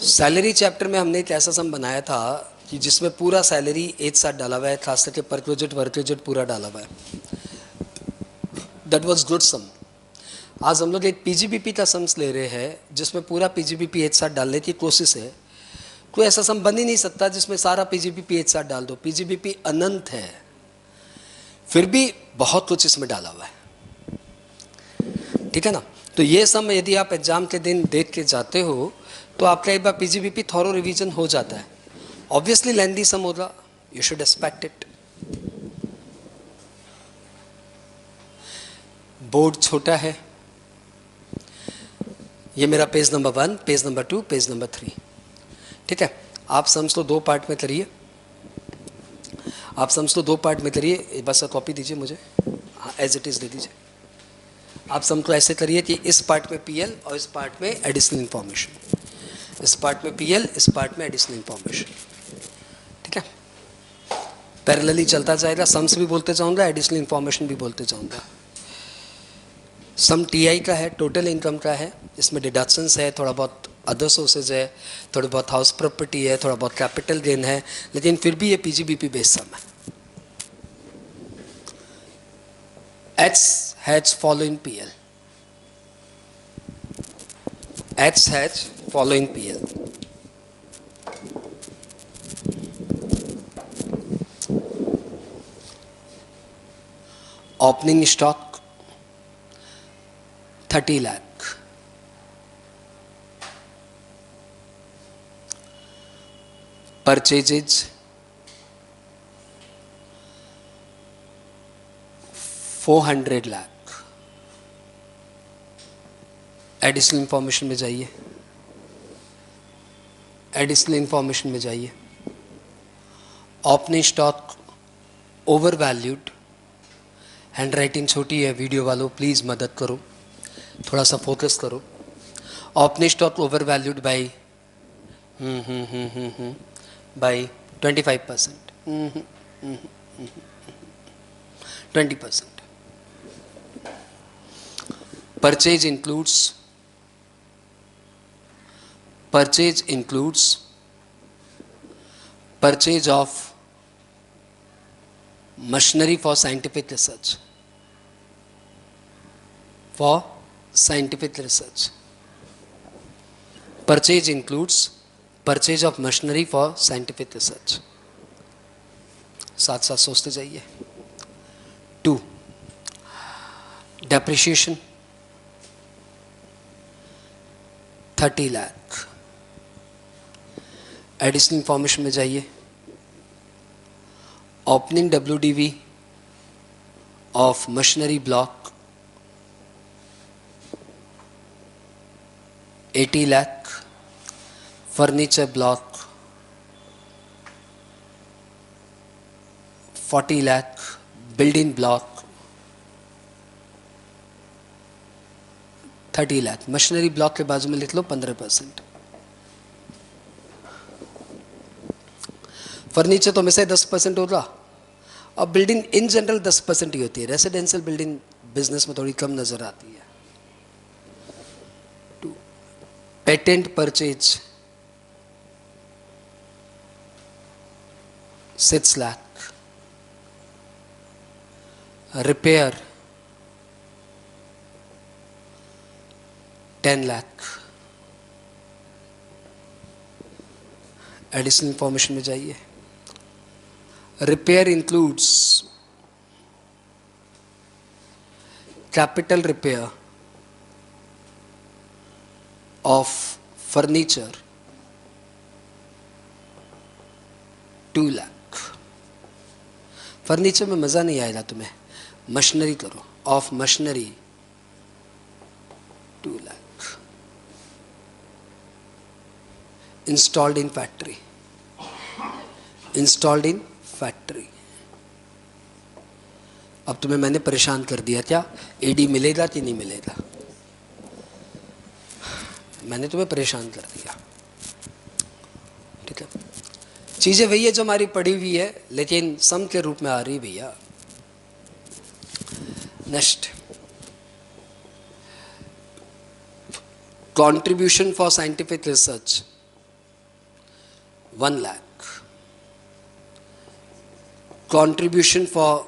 Salary chapter में हमने एक ऐसा सम बनाया था कि जिसमें पूरा सैलरी एक साथ डाला हुआ है, खास करके परक्विजिट वर्क्विजिट पूरा डाला हुआ है. दैट वाज गुड सम. आज हम लोग एक पीजीबीपी का सम्स ले रहे हैं जिसमें पूरा पीजीबीपी एक साथ डालने की कोशिश है. कोई ऐसा सम बन ही नहीं सकता जिसमें सारा पीजीबीपी एक साथ डाल दो. पीजीबीपी अनंत है, फिर भी बहुत कुछ इसमें डाला हुआ है. ठीक है ना. तो ये सम यदि आप एग्जाम के दिन देख के जाते हो तो आपका एक बार पीजीबीपी थॉरो रिवीजन हो जाता है. ऑब्वियसली लेंदी सम होगा, you should expect it. Board छोटा है. ये मेरा page number 1, page number 2, page number 3. ठीक है. आप सम्स को दो पार्ट में करिए. आप सम्स को दो पार्ट में करिए. बस कॉपी दीजिए मुझे. हाँ, एज इट इज़ दे दीजिए. आप सम को ऐसे करिए कि इस पार्ट में पीएल और इस पार्ट में एडिशनल इंफॉर्मेशन. इस पार्ट में पीएल, इस पार्ट में एडिशनल इंफॉर्मेशन. ठीक है. पैरेलली चलता जाएगा. सम्स भी बोलते जाऊंगा, एडिशनल इंफॉर्मेशन भी बोलते जाऊंगा. सम टीआई का है, टोटल इनकम का है. इसमें डिडक्शंस है, थोड़ा बहुत अदर सोर्सेज है, थोड़ी बहुत हाउस प्रॉपर्टी है, थोड़ा बहुत कैपिटल गेन है, लेकिन फिर भी ये पीजीबीपी बेस्ड सम है. H has following PL. H has following PL. Opening stock 30 lakh. Purchases 400 lakh. Additional information में जाइए. एडिशनल इंफॉर्मेशन में जाइए. Opening stock over valued. Hand writing छोटी है, वीडियो वालों प्लीज़ मदद करो, थोड़ा सा फोकस करो. Opening stock over valued by 25%. 20%. Purchase includes purchase of machinery for scientific research. Purchase includes purchase of machinery for scientific research. साथ साथ सोचते जाइए. 2. Depreciation 30 लाख. एडिशनल इंफॉर्मेशन में जाइए. Opening WDV of machinery block 80 lakh. Furniture block 40 lakh. Building block 30 lakh. Machinery block के बाजू में लिख लो 15%. फर्नीचर तो में से 10% होगा, और बिल्डिंग इन जनरल 10% ही होती है. रेसिडेंशियल बिल्डिंग बिजनेस में थोड़ी कम नजर आती है. 2. Patent purchase 6 lakh. Repair 10 lakh. Additional information में जाइए. Repair includes capital repair of furniture 2 lakh. Furniture में मजा नहीं आएगा तुम्हें, मशीनरी करो. Of machinery 2 lakh. Installed in factory. अब तुम्हें मैंने परेशान कर दिया क्या? एडी मिलेगा कि नहीं मिलेगा? मैंने तुम्हें परेशान कर दिया. ठीक है. चीजें वही है जो हमारी पड़ी हुई है, लेकिन सम के रूप में आ रही भैया. Next, contribution for scientific research 1 lakh. Contribution for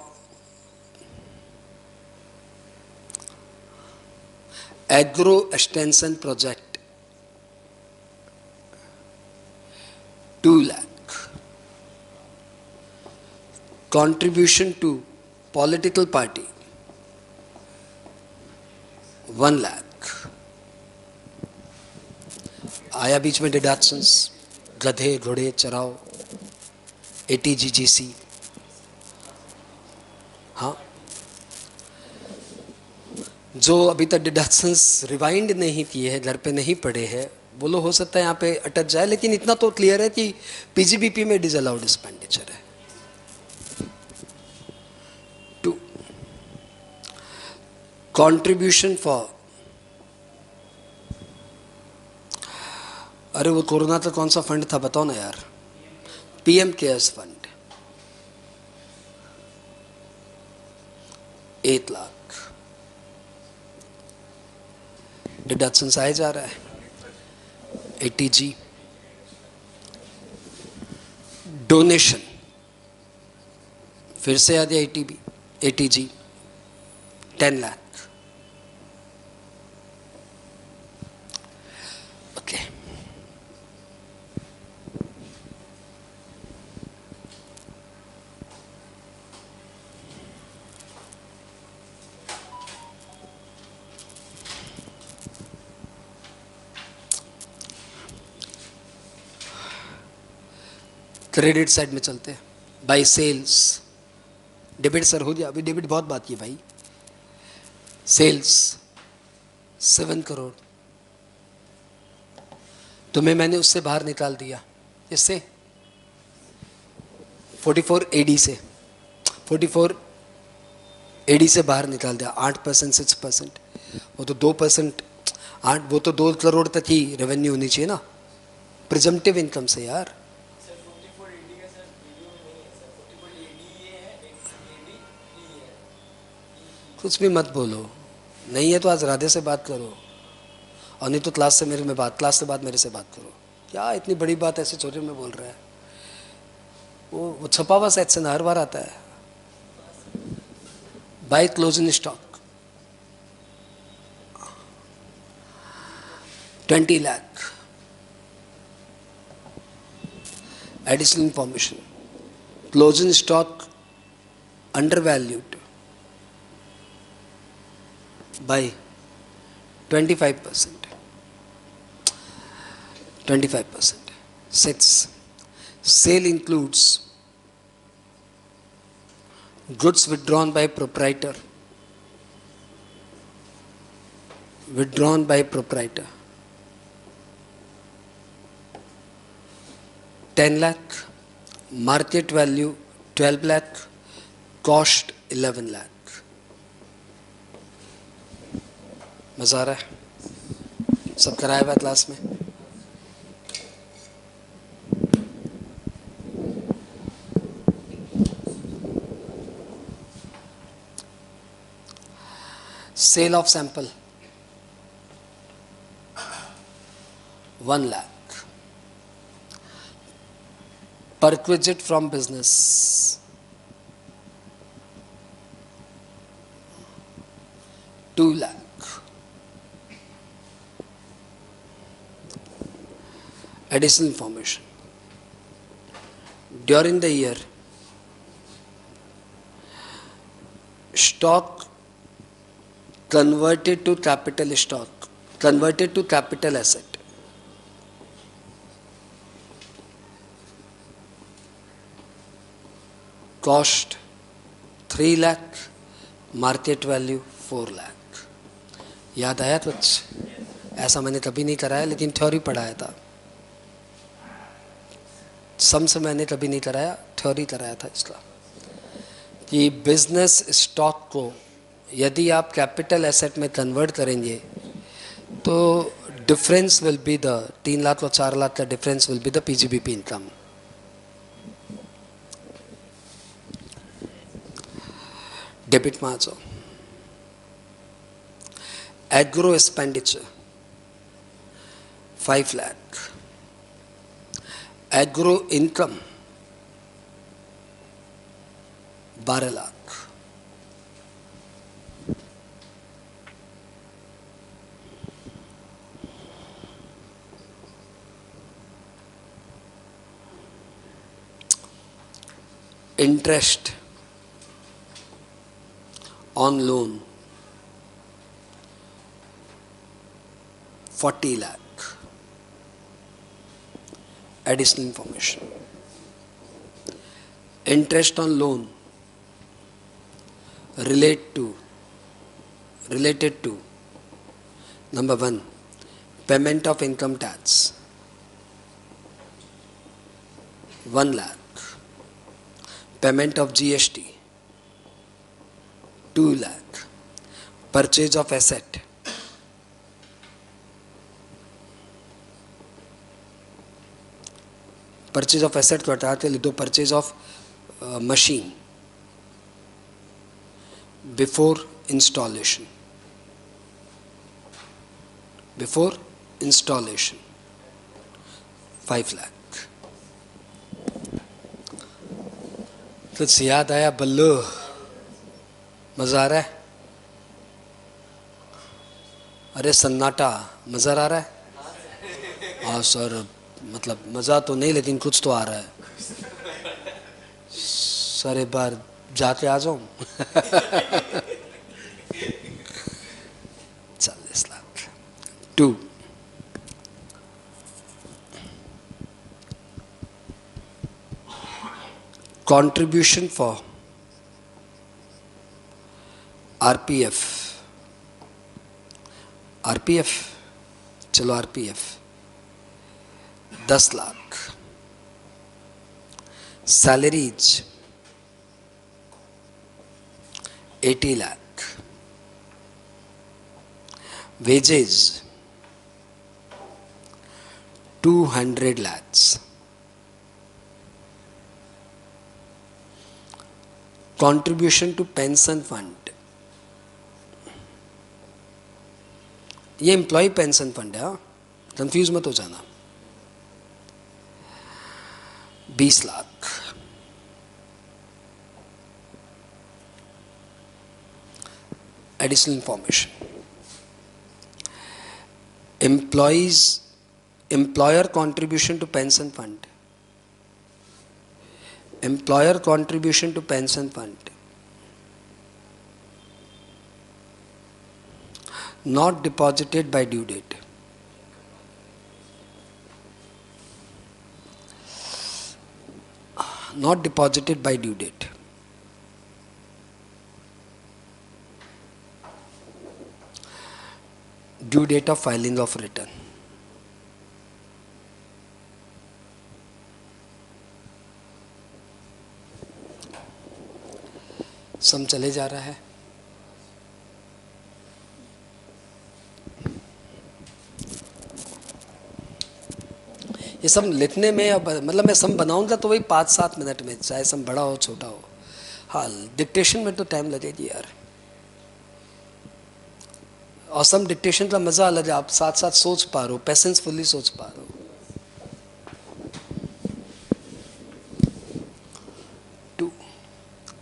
agro extension project 2 lakh. Contribution to political party 1 lakh. आया बीच में डिडक्शंस, गधे घोड़े चराओ, ATGGC. हाँ, जो अभी तक डिडक्शंस रिवाइंड नहीं किए हैं, घर पे नहीं पड़े हैं, वो लोग हो सकता है यहाँ पे अटक जाए, लेकिन इतना तो क्लियर है कि PGBP में डिसअलाउड एक्सपेंडिचर है. 2. कंट्रीब्यूशन फॉर, अरे वो कोरोना का कौन सा फंड था बताओ ना यार, PM cares fund 8 lakh. Deductions आए जा रहा है. ATG डोनेशन फिर से आ गया. ATG 10 lakh. Okay, credit side में चलते हैं. बाई सेल्स, डेबिट सर हो गया, अभी डेबिट बहुत बात की भाई. सेल्स 7 करोड़, तुम्हें मैंने उससे बाहर निकाल दिया. इससे 44 AD से 44 AD से बाहर निकाल दिया. 8% 6%, वो तो 2%. 8, वो तो 2 करोड़ तक ही रेवेन्यू होनी चाहिए ना, प्रिजम्पटिव इनकम से यार. कुछ भी मत बोलो, नहीं है तो आज राधे से बात करो, और नहीं तो क्लास से बाद मेरे से बात करो. क्या इतनी बड़ी बात ऐसे छोटे में बोल रहा है? वो छपा हुआ सेक्शन हर बार आता है. By closing stock 20 lakh. Additional information, closing stock undervalued by 25%. 25%. 6. Sale includes goods withdrawn by proprietor. 10 lakh. Market value 12 lakh. Cost 11 lakh. मज़ा आ रहा है? सब कराया हुआ क्लास में? Sale of sample 1 lakh. Perquisite from business 2 lakh. Additional information. During the year, stock converted to capital asset. Cost 3 lakh, market value 4 lakh. याद आया कुछ? ऐसा मैंने कभी नहीं कराया, लेकिन थ्योरी पढ़ाया था. सम्स मैंने कभी नहीं कराया, थ्योरी कराया था इसका, कि बिजनेस स्टॉक को यदि आप कैपिटल एसेट में कन्वर्ट करेंगे तो difference will be the 3 lakh और 4 लाख का difference will be the PGBP income. Debit में आ जाओ. Agro expenditure 5 lakh. Agro income 12 lakh. Interest on loan 40 lakh. Additional information. Interest on loan related to number 1, payment of income tax 1 lakh, payment of GST 2 lakh, purchase of asset को हटाते लिख दो, purchase of machine before installation 5 lakh. कुछ याद आया बल्लू? मजा आ रहा है? अरे सन्नाटा, मजा आ रहा है? हाँ सर, मतलब मज़ा तो नहीं लेकिन कुछ तो आ रहा है सर। एक बार जाके आ जाऊं 40 लाख। 2, contribution for RPF चलो RPF 10 lakh. Salaries 80 lakh. Wages 200 lakhs। Contribution to pension fund, ये एम्प्लॉय पेंशन फंड है, कंफ्यूज मत हो जाना, 20 lakh. Additional information, employer contribution to pension fund, employer contribution to pension fund not deposited by due date, not deposited by due date, due date of filing of return, सम चले जा रहा है। ये सम लिखने में, अब मतलब मैं सम बनाऊंगा तो वही 5-7 मिनट में, चाहे सम बड़ा हो छोटा हो। हाँ, डिक्टेशन में तो टाइम लगेगी यार, और सम डिक्टेशन का मजा अलग है, आप साथ साथ सोच पा रहे हो, पेशेंसफुली सोच पा रहे हो।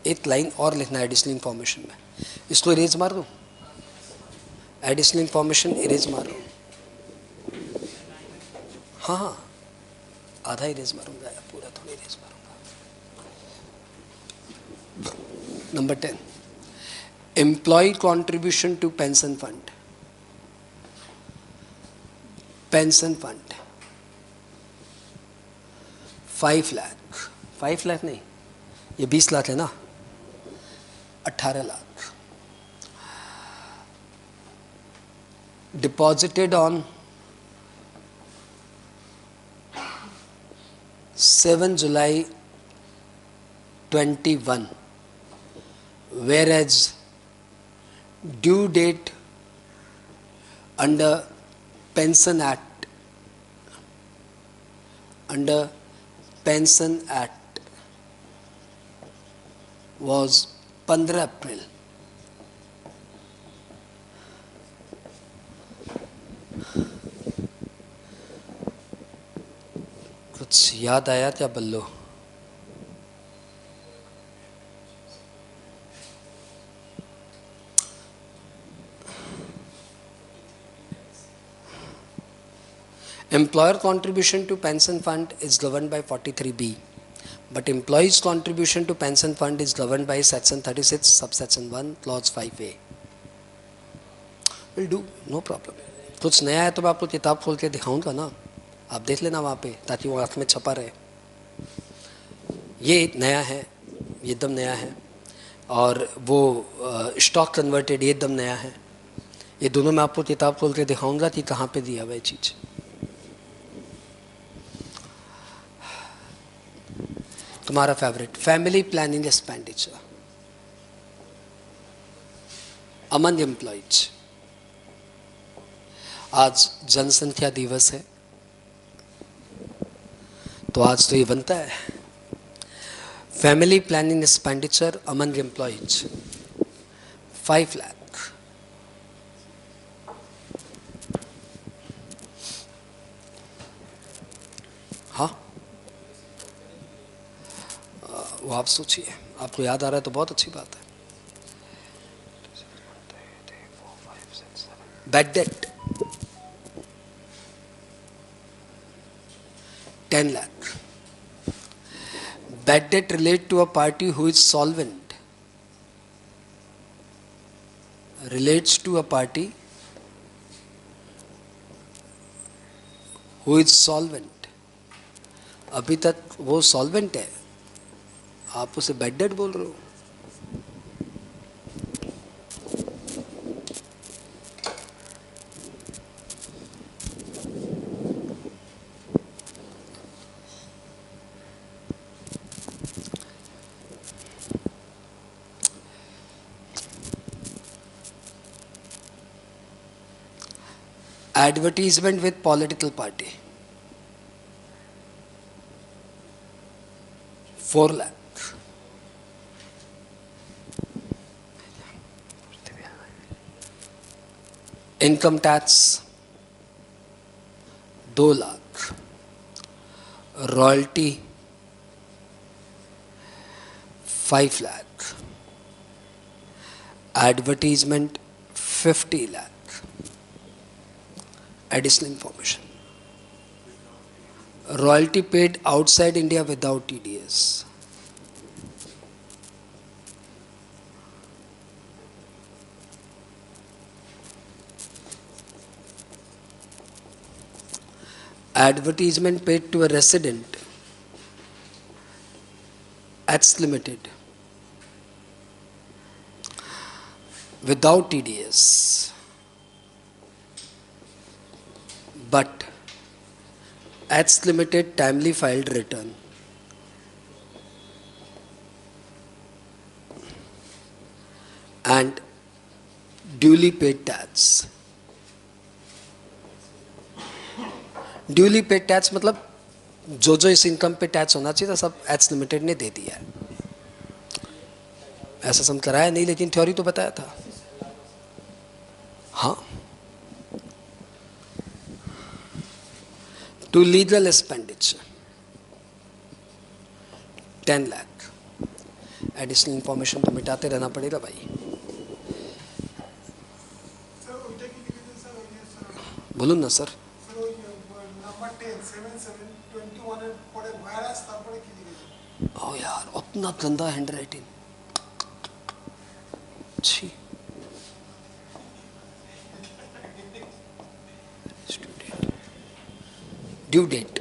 एक लाइन और लिखना है एडिशनल इंफॉर्मेशन में, इसको इरेज मार दूं, एडिशनल इंफॉर्मेशन इरेज मार दूं। हाँ हाँ, आधा इरेज मारूंगा, पूरा थोड़ा इरेज मारूंगा। Number 10, employ contribution to pension fund, pension fund 5 lakh. 5 lakh नहीं, ये 20 लाख है ना, 18 lakh. Deposited on 7 July 21, whereas due date under Pension Act was 15 अप्रैल। कुछ कुछ याद आया क्या बल्लो? Employer contribution to pension fund is governed by 43B, but employees contribution to pension fund is governed by section 36 subsection 1 clause 5A. Will do, no problem. कुछ नया है तो मैं आपको किताब खोल के दिखाऊंगा ना, आप देख लेना वहाँ पे, ताकि वो आँख में छपा रहे. ये नया है, ये एकदम नया है, और वो स्टॉक कन्वर्टेड ये एकदम नया है. ये दोनों मैं आपको किताब खोल के दिखाऊंगा कि कहाँ पे दिया हुआ है चीज़. तुम्हारा favourite family planning expenditure among employees. आज जनसंख्या दिवस है, तो आज तो ये बनता है family planning expenditure among employees 5 lakh. हाँ, वो आप सोचिए, आपको याद आ रहा है तो बहुत अच्छी बात है. Bad debt 10 lakh. Bad debt relate to a party who is solvent. Relates to a party who is solvent. अभी तक वो solvent है, आप उसे bad debt बोल रहे हो. Advertisement with political party 4 lakh. Income tax 2 lakh. Royalty 5 lakh. Advertisement 50 lakh. Additional information. Royalty paid outside India without TDS. Advertisement paid to a resident X Limited without TDS, but X Limited timely filed return and duly paid tax. Duly paid tax मतलब जो जो इस income पे tax होना चाहिए था सब x limited ने दे दिया है. ऐसा सम कराया नहीं, लेकिन थ्योरी तो बताया था. हाँ, to legal expenditure 10 lakh. Additional information तो मिटाते रहना पड़ेगा भाई. बोलूँ ना सर? ओ यार, अपना गंदा हैंड राइटिंग. छी. ड्यू डेट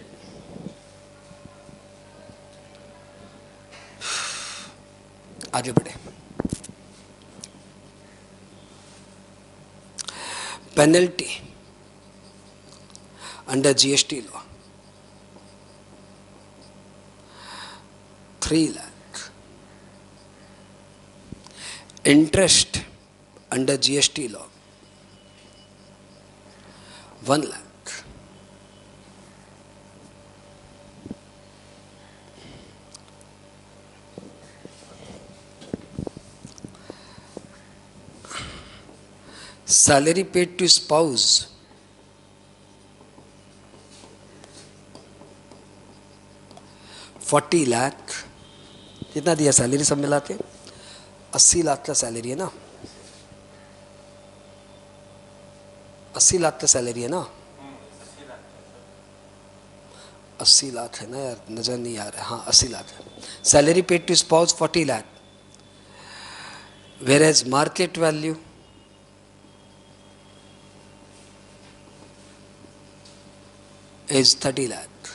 आगे बढ़े. Penalty under GST law 3 lakh. Interest under GST law 1 lakh. Salary paid to spouse 40 lakh, कितना दिया सैलरी सब मिला के? 80 लाख का सैलरी है ना? 80 लाख का सैलरी है ना? 80 लाख है ना यार, नजर नहीं आ रहा है। हाँ 80 लाख है। Salary paid to spouse 40 lakh, whereas market value is 30 lakh.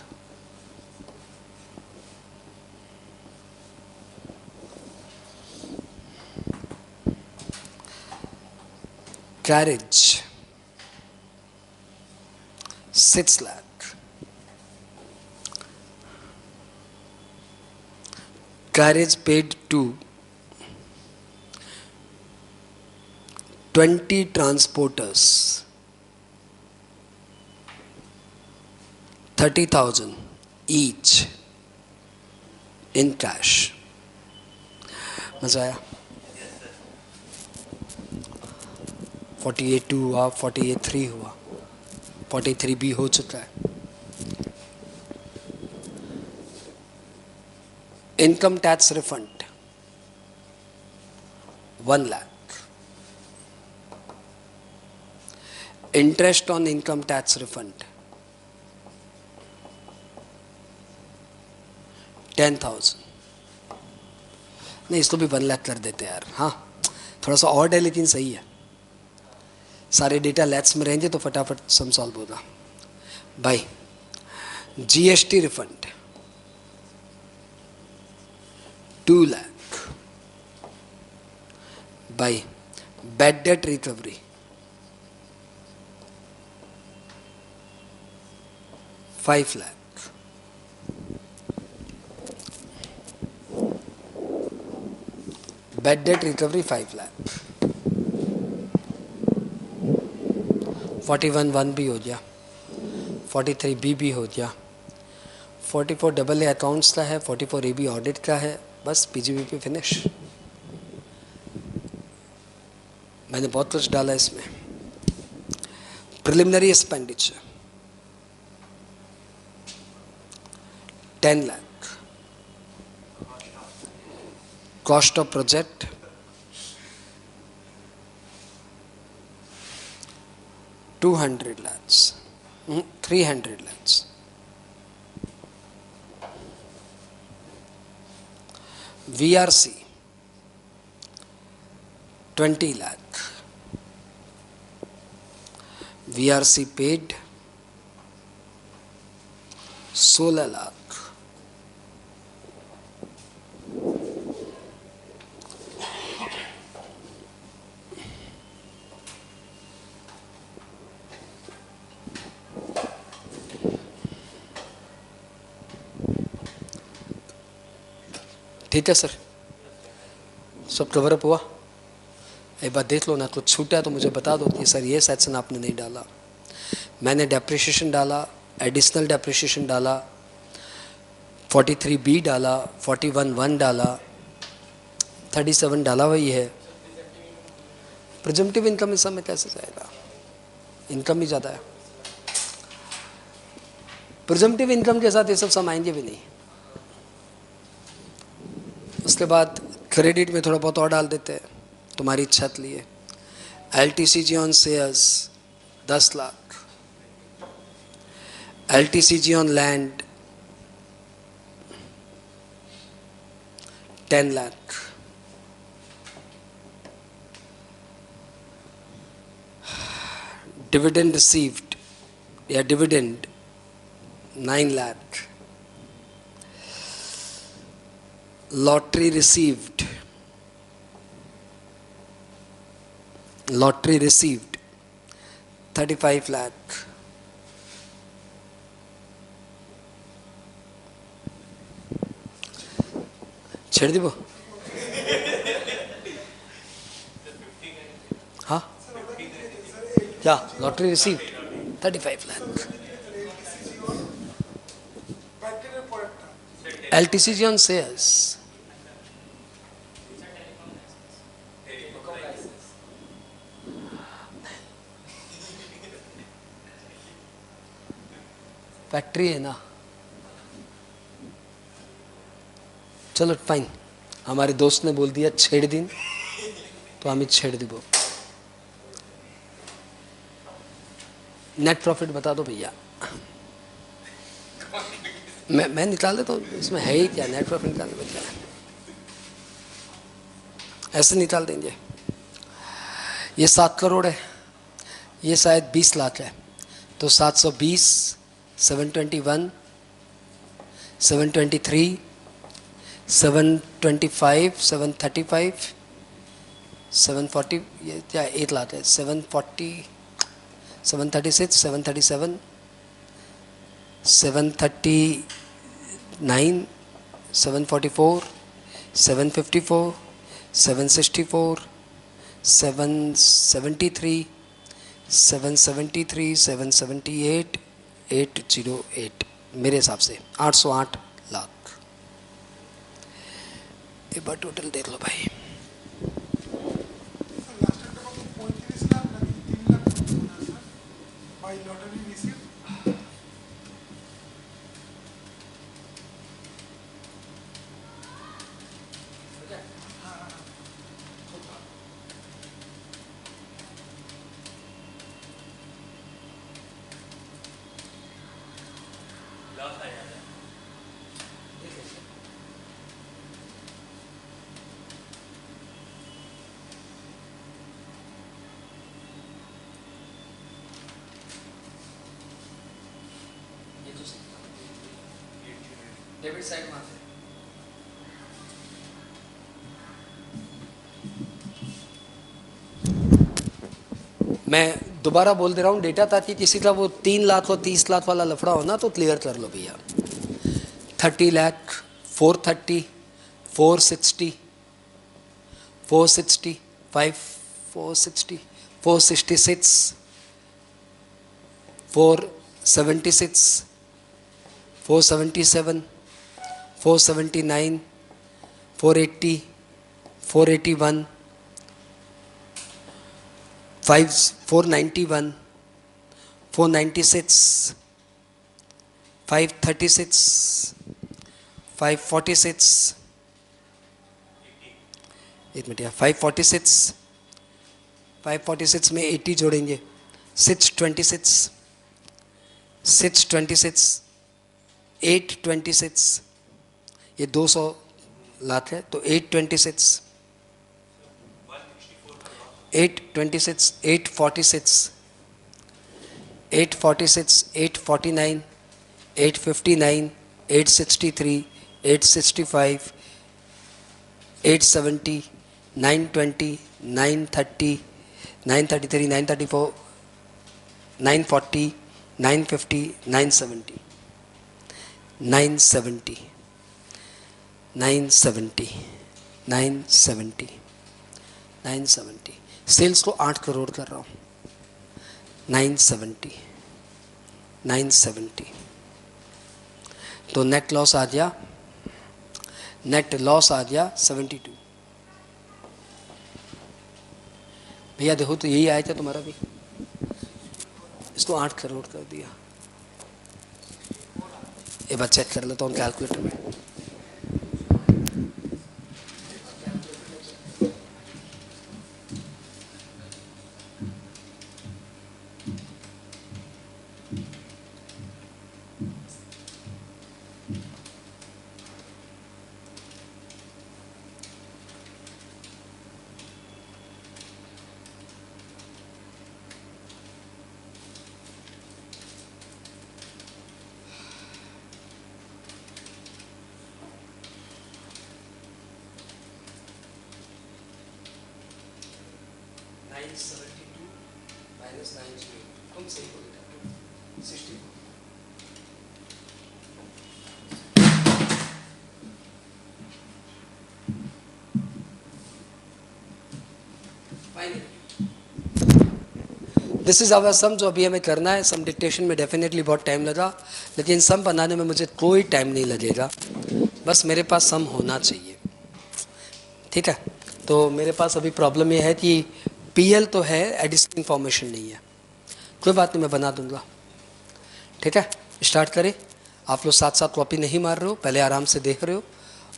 Carriage 6 lakh. Carriage paid to 20 transporters 30,000 each in cash. मजा आया? 48 हुआ, 48 हुआ, 43 भी हो चुका है। Income tax refund 1 lakh. Interest on income tax refund 10,000। नहीं, इसको भी 1 लाख कर देते यार। हाँ थोड़ा सा ऑड है लेकिन सही है। सारे डेटा लैथ्स में रहेंगे तो फटाफट सम सॉल्व होगा भाई। जीएसटी रिफंड 2 लाख भाई। Bad debt recovery 5 lakh. Bad debt recovery 5 lakh. 41(1) भी हो गया, 43(b) भी हो गया, 44AA अकाउंट्स का है, 44AB ऑडिट का है। बस पीजीबीपी फिनिश। मैंने बहुत कुछ डाला इसमें। Preliminary expenditure 10 lakh. Cost of project 200 lakhs, 300 lakhs. VRC 20 lakh. VRC paid 16 lakh. ठीक है सर, सब कवर अप हुआ? एक बार देख लो ना, कुछ छूटा है तो मुझे बता दो कि सर ये सेक्शन आपने नहीं डाला। मैंने डेप्रिसिएशन डाला, एडिशनल डेप्रिसिएशन डाला, 43B डाला, 41(1) डाला, 37 डाला, वही है। प्रिजम्पटिव इनकम इस समय कैसे जाएगा? इनकम ही ज़्यादा है। प्रिजम्पटिव इनकम के साथ ये सब सम आएंगे भी नहीं। उसके बाद क्रेडिट में थोड़ा बहुत और डाल देते हैं, तुम्हारी इच्छा के लिए। LTCG on shares 10 lakh. LTCG on land 10 lakh. Dividend received या dividend 9 lakh. Lottery received 35 lakh. छेड़ दी वो? हाँ क्या? Lottery received 35 lakh. LTCG on shares factory है ना, चलो फाइन, हमारे दोस्त ने बोल दिया छेड़ दिन, तो हमें छेड़ দিব। नेट प्रॉफिट बता दो भैया। मैं निकाल देता हूँ, इसमें है ही क्या, नेट प्रॉफिट निकालने में क्या है, ऐसे निकाल देंगे। ये 7 करोड़ है, ये शायद 20 लाख है, तो 720, 721, 723, 725, 735, 740, ये क्या 1 लाख है, 740, 736, 737, 739, 744, 754, 764, 773, 773, 778, 808, मेरे हिसाब से 808 लाख। एक बार टोटल देख लो भाई। डेबिट साइड में मैं दोबारा बोल दे रहा हूँ डेटा, ताकि किसी का वो 3 लाख और 30 लाख वाला लफड़ा हो ना, तो क्लियर कर लो भैया। 30 लाख, 430, 460, 460, 460, 466, 476, 477, 479, 480, 481, 491, 496, 536, 546, 546, 546 में 80 जोड़ेंगे, 626, 626, 826, ये 200 लाख है, तो 826, 826, 846, 846, 849, 859, 863, 865, 870, 920, 930, 933, 934, 940, 950, 970, 970, 970, 970, 970। सेल्स को 8 करोड़ कर रहा हूँ, 970, 970। तो नेट लॉस आ गया, नेट लॉस आ गया 72। भैया देखो तो यही आया था तुम्हारा भी, इसको 8 करोड़ कर दिया। एक बार चेक कर लेता हूँ कैलकुलेटर में। तुम सही बोले, 60। दिस इज़ आवर सम, जो अभी हमें करना है। सम डिक्टेशन में डेफिनेटली बहुत टाइम लगा, लेकिन सम बनाने में मुझे कोई टाइम नहीं लगेगा, बस मेरे पास सम होना चाहिए, ठीक है। तो मेरे पास अभी प्रॉब्लम ये है कि पीएल तो है, एडिशन इंफॉर्मेशन नहीं है। कोई बात नहीं, मैं बना दूंगा, ठीक है। स्टार्ट करें। आप लोग साथ साथ कॉपी नहीं मार रहे हो, पहले आराम से देख रहे हो,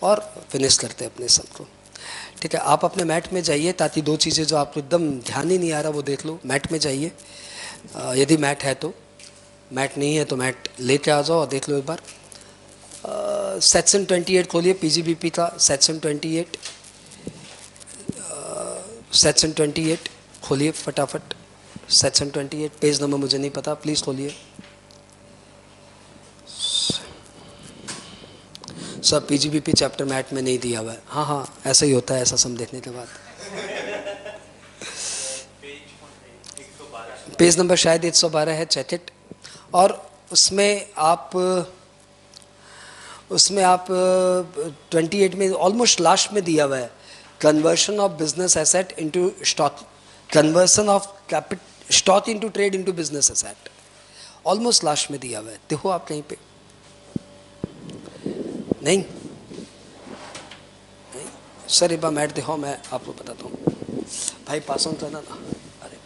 और फिनिश करते हैं अपने सम को। ठीक है, आप अपने मैट में जाइए ताकि दो चीज़ें जो आपको एकदम ध्यान ही नहीं आ रहा वो देख लो। मैट में जाइए, यदि मैट है तो, मैट नहीं है तो मैट लेके आ जाओ और देख लो एक बार। सेक्शन 28 खोलिए, पीजीबीपी का सेक्शन 28, सेक्शन 28 खोलिए फटाफट। सेक्शन 28 पेज नंबर मुझे नहीं पता, प्लीज़ खोलिए। सब पीजीबीपी चैप्टर मैट में नहीं दिया हुआ है। हाँ हाँ, ऐसा ही होता है ऐसा सम देखने के बाद। पेज नंबर शायद 112 है, चेक इट। और उसमें आप 28 में ऑलमोस्ट लास्ट में दिया हुआ है conversion of business asset into stock, conversion of stock into trade into business asset, almost last में दिया हुआ है। देखो आप कहीं पे नहीं, सर एक बार मैट दिखाओ, मैं आपको बताता हूँ। भाई पास ऑन करना ना। अरे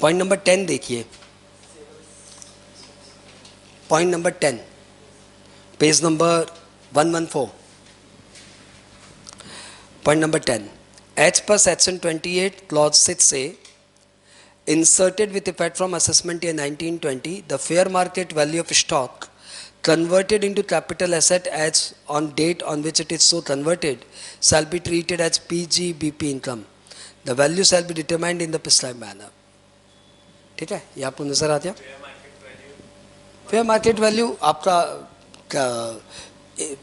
पॉइंट नंबर 10 देखिए, point number 10, page number 114, point number 10, as per section 28 clause 6A inserted with effect from assessment year 1920, the fair market value of stock converted into capital asset as on date on which it is so converted shall be treated as PGBP income. The value shall be determined in the prescribed manner. ठीक है, ये आपको नजर आ गया। Fair market value आपका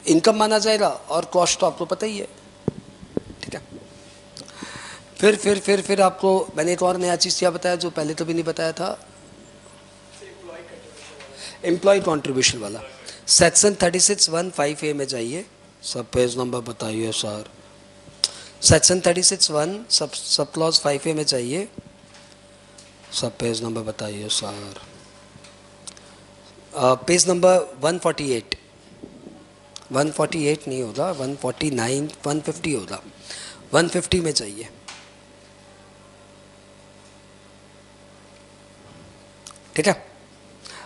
income माना जाएगा और कॉस्ट तो आपको पता ही है। ठीक है, फिर आपको मैंने एक और नया चीज़ क्या बताया जो पहले कभी नहीं बताया था, एम्प्लॉय कंट्रीब्यूशन वाला। सेक्शन 36(1)(5)A में जाइए, सब पेज नंबर बताइए sir. Section 36(1) sub clause 5A में जाइए, सब पेज नंबर बताइए सर। पेज नंबर 148, 148 नहीं होगा, 149, 150 होगा, 150 में जाइए। ठीक है,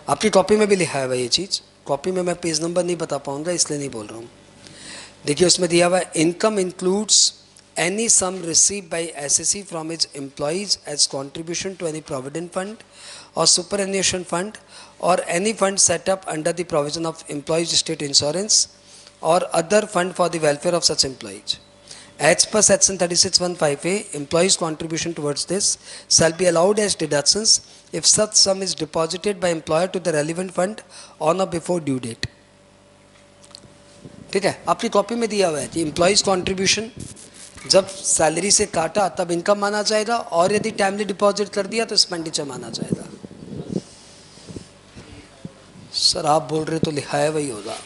आपकी कॉपी में भी लिखा है ये चीज़, कॉपी में मैं पेज नंबर नहीं बता पाऊंगा इसलिए नहीं बोल रहा हूँ। देखिए उसमें दिया हुआ है, income includes any sum received by SSE from its employees as contribution to any provident fund or superannuation fund or any fund set up under the provision of employees state insurance or other fund for the welfare of such employees. As per section 36(1)(5)A, employees' contribution towards this shall be allowed as deductions if such sum is deposited by employer to the relevant fund on or before due date. ठीक है, आपकी copy में दिया हुआ है कि employees contribution जब salary से काटा तब इनकम माना जाएगा और यदि टाइमली डिपॉजिट कर दिया तो एक्सपेंडिचर माना जाएगा। सर आप बोल रहे तो लिखा है वही होगा,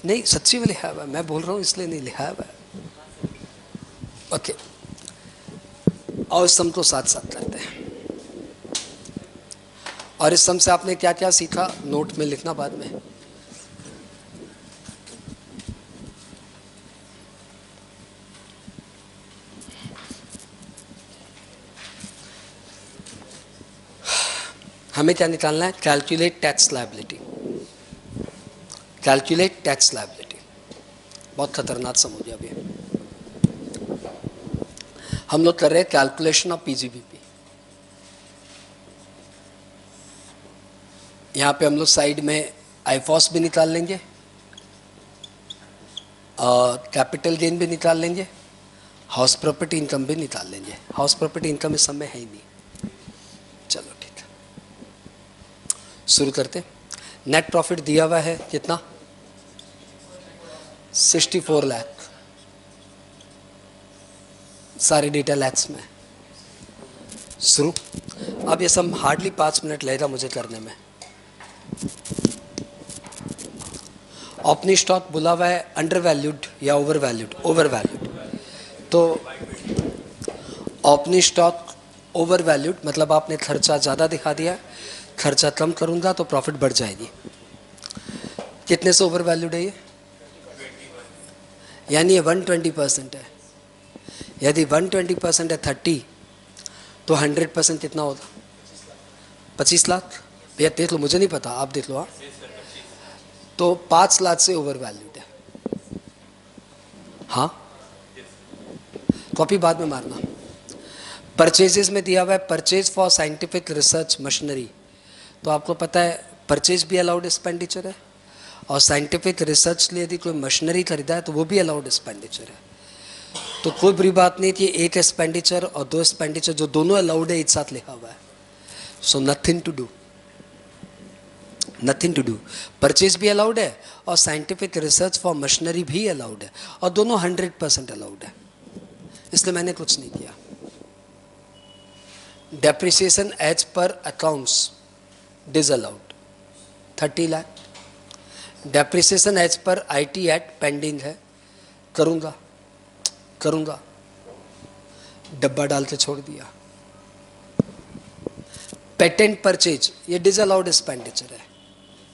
नहीं सच्ची में लिखा हुआ है, मैं बोल रहा हूँ इसलिए नहीं लिखा हुआ है। ओके, और इस सम को साथ साथ करते हैं। और इस सम से आपने क्या क्या सीखा नोट में लिखना बाद में। हमें क्या निकालना है, calculate tax liability. Calculate tax liability बहुत खतरनाक सम हो गया अभी। हम लोग कर रहे हैं कैलकुलेशन ऑफ पीजीबीपी। यहाँ पे हम लोग साइड में आईफॉस भी निकाल लेंगे, कैपिटल गेन भी निकाल लेंगे, हाउस प्रॉपर्टी इनकम भी निकाल लेंगे। हाउस प्रॉपर्टी इनकम इस समय है ही नहीं। चलो ठीक है, शुरू करते। नेट प्रॉफिट दिया हुआ है कितना, 64 लाख, सारी डेटा लैक्स में। शुरू। अब ये सब हार्डली 5 मिनट लगेगा मुझे करने में। ओपनिंग स्टॉक बोला हुआ है अंडर वैल्यूड या ओवर वैल्यूड, ओवर वैल्यूड। तो ओपनिंग स्टॉक ओवर वैल्यूड मतलब आपने खर्चा ज़्यादा दिखा दिया, खर्चा कम करूँगा तो प्रॉफिट बढ़ जाएगी। कितने से ओवर वैल्यूड है ये? यानी ये 120% है। यदि 120% है 30, तो 100% कितना होगा? 25 लाख। भैया देख लो, मुझे नहीं पता, आप देख लो। हाँ, तो 5 लाख से ओवर वैल्यूड है। हाँ, कॉपी बाद में मारना। परचेजेस में दिया हुआ है purchase for scientific research machinery, तो आपको पता है परचेज भी अलाउड एक्सपेंडिचर है, और साइंटिफिक रिसर्च लिए यदि कोई मशीनरी खरीदा है तो वो भी अलाउड एक्सपेंडिचर है। तो कोई बुरी बात नहीं कि एक एक्सपेंडिचर और दो एक्सपेंडिचर जो दोनों अलाउड है एक साथ लिखा हुआ है। So nothing to do, nothing to do. Purchase भी अलाउड है और साइंटिफिक रिसर्च फॉर मशीनरी भी अलाउड है, और दोनों 100% अलाउड है, इसलिए मैंने कुछ नहीं किया। Depreciation as per accounts disallowed 30 lakh. Depreciation as per IT act pending है, करूँगा करूँगा, डब्बा डाल के छोड़ दिया। पेटेंट परचेज ये डिसअलाउड एक्सपेंडिचर है,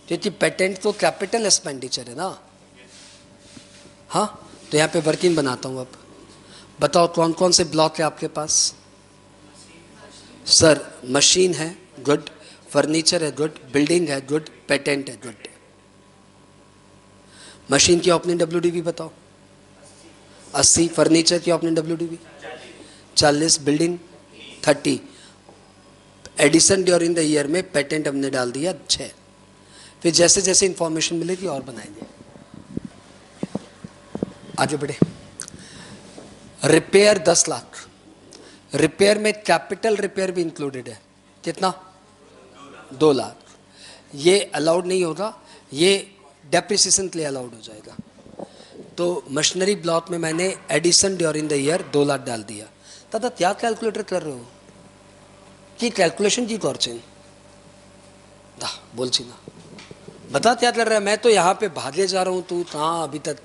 क्योंकि पेटेंट तो कैपिटल एक्सपेंडिचर है ना। हाँ, तो यहाँ पे वर्किंग बनाता हूँ। अब बताओ कौन कौन से ब्लॉक है आपके पास? सर, मशीन है, गुड। फर्नीचर है, गुड। बिल्डिंग है, गुड। पेटेंट है, गुड। मशीन की ओपनिंग डब्ल्यूडीवी बताओ। 80। फर्नीचर की opening WDV 40। Building 30। Addition during the year में पेटेंट हमने डाल दिया 6। फिर जैसे जैसे इंफॉर्मेशन मिलेगी और बनाएंगे। आगे बढ़े। रिपेयर 10 लाख। रिपेयर में कैपिटल रिपेयर भी इंक्लूडेड है, कितना? 2 लाख। ये अलाउड नहीं होगा, ये डेप्रिसिएशन के लिए अलाउड हो जाएगा। तो मशीनरी ब्लॉक में मैंने addition during the year 2 lakh डाल दिया। दादा क्या कैलकुलेटर कर रहे हो कि कैलकुलेशन की करचेन दा बोल ना, बता क्या कर रहा है? मैं तो यहाँ पे भागे जा रहा हूँ, तू कहाँ अभी तक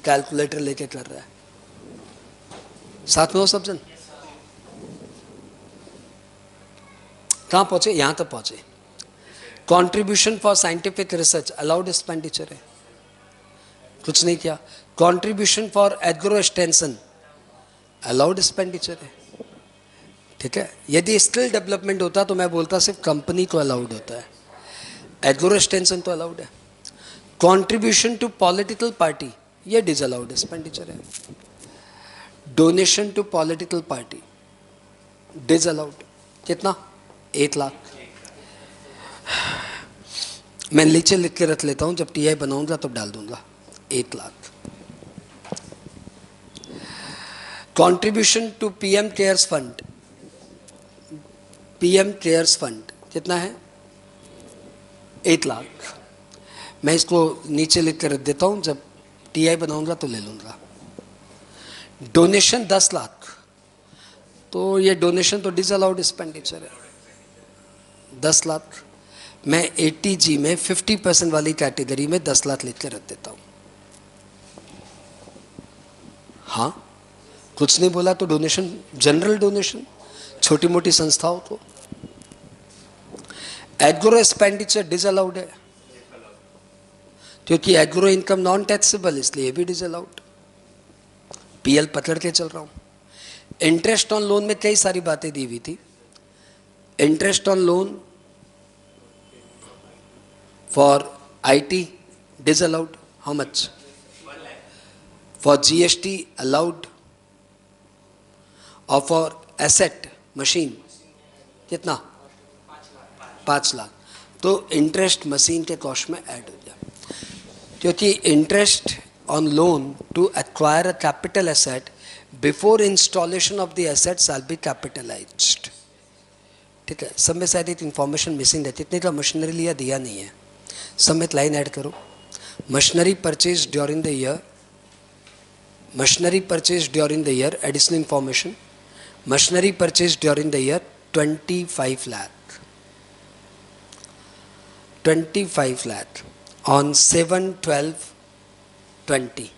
कैलकुलेटर लेके कर रहा है? साथ में हो सब जन? कहाँ पहुंचे? यहाँ तक पहुंचे। Contribution for scientific research allowed expenditure है, कुछ नहीं किया। Contribution for agro extension allowed expenditure है, ठीक है। यदि स्किल डेवलपमेंट होता तो मैं बोलता सिर्फ कंपनी को अलाउड होता है, एग्रो एक्सटेंशन तो अलाउड है। कंट्रीब्यूशन टू पॉलिटिकल पार्टी ये डिसअलाउड एक्सपेंडिचर है। Donation to political party disallowed, कितना? 1 लाख। मैं नीचे लिख के रख लेता हूं, जब टीआई बनाऊंगा तब डाल दूंगा 1 lakh. Contribution to PM cares fund, PM cares fund कितना है? 1 लाख। मैं इसको नीचे लिख कर रख देता हूं, जब टीआई बनाऊंगा तो ले लूंगा। डोनेशन 10 लाख, तो ये डोनेशन तो डिसअलाउड एक्सपेंडिचर है, 10 लाख। मैं एटीजी में 50% वाली कैटेगरी में 10 लाख लिख कर रख देता हूं। हाँ, कुछ नहीं बोला तो डोनेशन, जनरल डोनेशन, छोटी मोटी संस्थाओं को। एग्रो एक्सपेंडिचर डिसअलाउड है, क्योंकि एग्रो इनकम नॉन टैक्सेबल, इसलिए भी डिसअलाउड। पीएल पकड़ के चल रहा हूं। इंटरेस्ट ऑन लोन में कई सारी बातें दी हुई थी। Interest on loan for IT disallowed, how much? For GST allowed, और फॉर एसेट मशीन कितना? 5 लाख। तो इंटरेस्ट मशीन के कॉस्ट में ऐड हो गया, क्योंकि interest on loan to acquire a capital asset before installation of the asset shall be capitalised, ठीक है। सब में शायद एक इंफॉर्मेशन मिसिंग है, कितने का मशीनरी लिया दिया नहीं है, सब में लाइन ऐड करो। Machinery purchase during the year, machinery purchase during the year, additional information, machinery purchase during the year 25 lakh, 25 lakh on 7/12/20,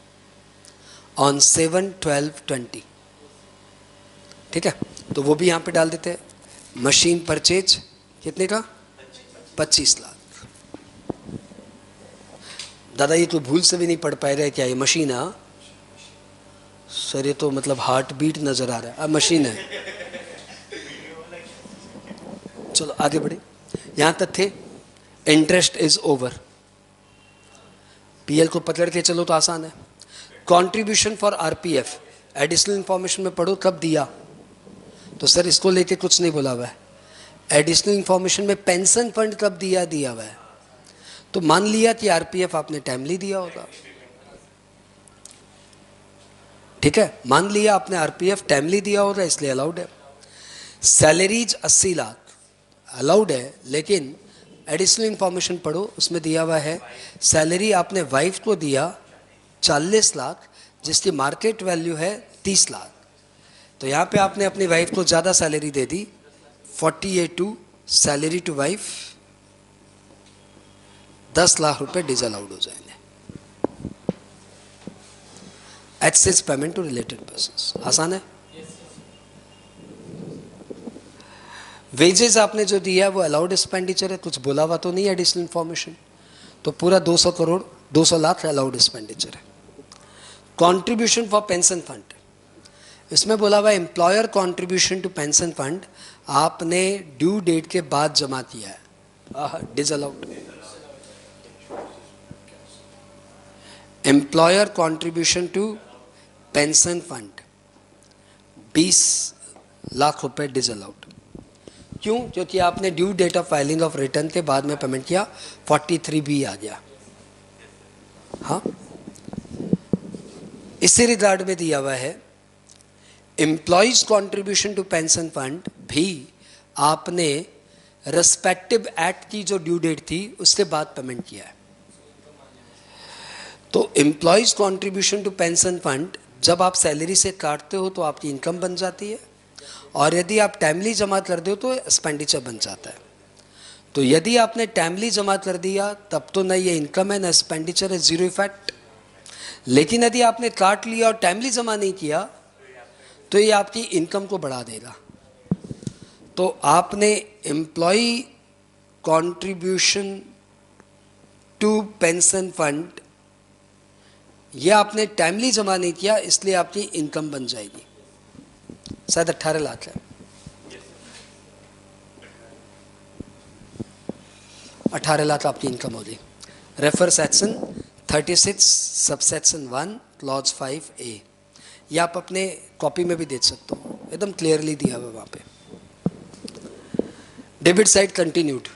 on 7/12/20, ठीक है। तो वो भी यहाँ पे डाल देते हैं। मशीन परचेज कितने का? 25 लाख। दादा ये कोई भूल से भी नहीं पढ़ पाएगा क्या, ये मशीन है? हाँ? सर ये तो मतलब हार्ट बीट नजर आ रहा है, अब मशीन है। चलो आगे बढ़े, यहां तक थे। इंटरेस्ट इज ओवर, पीएल को पकड़ के चलो तो आसान है। Contribution for RPF additional information में पढ़ो कब दिया, तो सर इसको लेके कुछ नहीं बोला हुआ है। एडिशनल इंफॉर्मेशन में पेंशन फंड कब दिया हुआ है, तो मान लिया कि आरपीएफ आपने टाइमली दिया होगा, ठीक है, मान लिया आपने आरपीएफ टाइमली दिया होगा इसलिए अलाउड है। सैलरीज 80 लाख अलाउड है, लेकिन एडिशनल इंफॉर्मेशन पढ़ो, उसमें दिया हुआ है सैलरी आपने वाइफ को दिया 40 लाख जिसकी मार्केट वैल्यू है 30 लाख, तो यहाँ पे आपने अपनी वाइफ को ज़्यादा सैलरी दे दी, 48(2) सैलरी टू वाइफ 10 लाख रुपए डिसअलाउड हो जाएंगे। Excess payment to related persons, आसान है। वेजेस आपने जो दिया है वो अलाउड एक्सपेंडिचर है, कुछ बोला हुआ तो नहीं एडिशनल इंफॉर्मेशन, तो पूरा 200 करोड़ 200 लाख अलाउड एक्सपेंडिचर है। कंट्रीब्यूशन फॉर पेंशन फंड, इसमें बोला हुआ employer contribution to pension fund आपने ड्यू डेट के बाद जमा किया है, disallowed. Employer contribution to pension fund 20 lakh रुपए डिसअलाउड, क्यों? क्योंकि आपने due date of filing of return के बाद में पेमेंट किया, 43B आ गया। हाँ, इसी रिगार्ड में दिया हुआ है employees contribution to pension fund भी आपने रेस्पेक्टिव एक्ट की जो ड्यू डेट थी उसके बाद पेमेंट किया है। तो employees contribution to pension fund जब आप सैलरी से काटते हो तो आपकी इनकम बन जाती है, और यदि आप टाइमली जमा कर दो तो एक्सपेंडिचर बन जाता है। तो यदि आपने टाइमली जमा कर दिया तब तो न ये इनकम है न एक्सपेंडिचर है, जीरो इफेक्ट। लेकिन यदि आपने काट लिया और टाइमली जमा नहीं किया तो ये आपकी इनकम को बढ़ा देगा। तो आपने employ contribution to pension fund ये आपने टाइमली जमा नहीं किया, इसलिए आपकी इनकम बन जाएगी। शायद 18 लाख है, 18 लाख आपकी इनकम होगी। Refer section 36 subsection 1 clause 5A, ये आप अपने कॉपी में भी देख सकते हो, एकदम क्लियरली दिया हुआ वहाँ पे। Debit side continued,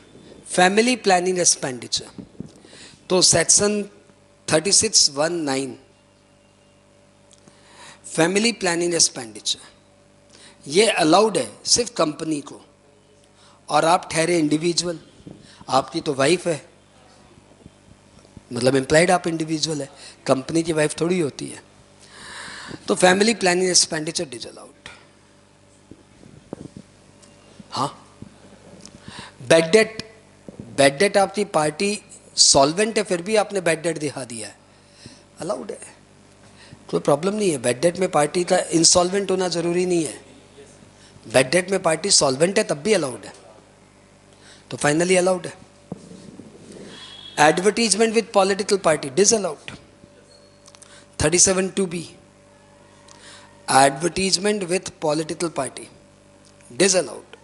family planning expenditure, तो सेक्शन 36(1)(9) फैमिली प्लानिंग एक्सपेंडिचर ये अलाउड है सिर्फ कंपनी को, और आप ठहरे इंडिविजुअल, आपकी तो वाइफ है, मतलब एम्प्लॉयड आप इंडिविजुअल है, कंपनी की वाइफ थोड़ी होती है। तो फैमिली प्लानिंग एक्सपेंडिचर डिसअलाउड। हाँ, बैड डेट, बैड डेट आपकी पार्टी सॉल्वेंट है फिर भी आपने बैड डेट दिखा दिया है, अलाउड है, कोई प्रॉब्लम नहीं है। बैड डेट में पार्टी का इंसॉल्वेंट होना जरूरी नहीं है, बैड डेट में पार्टी सॉल्वेंट है तब भी अलाउड है, तो फाइनली अलाउड है। Advertisement with political party disallowed, 37(2)(B advertisement with political party disallowed,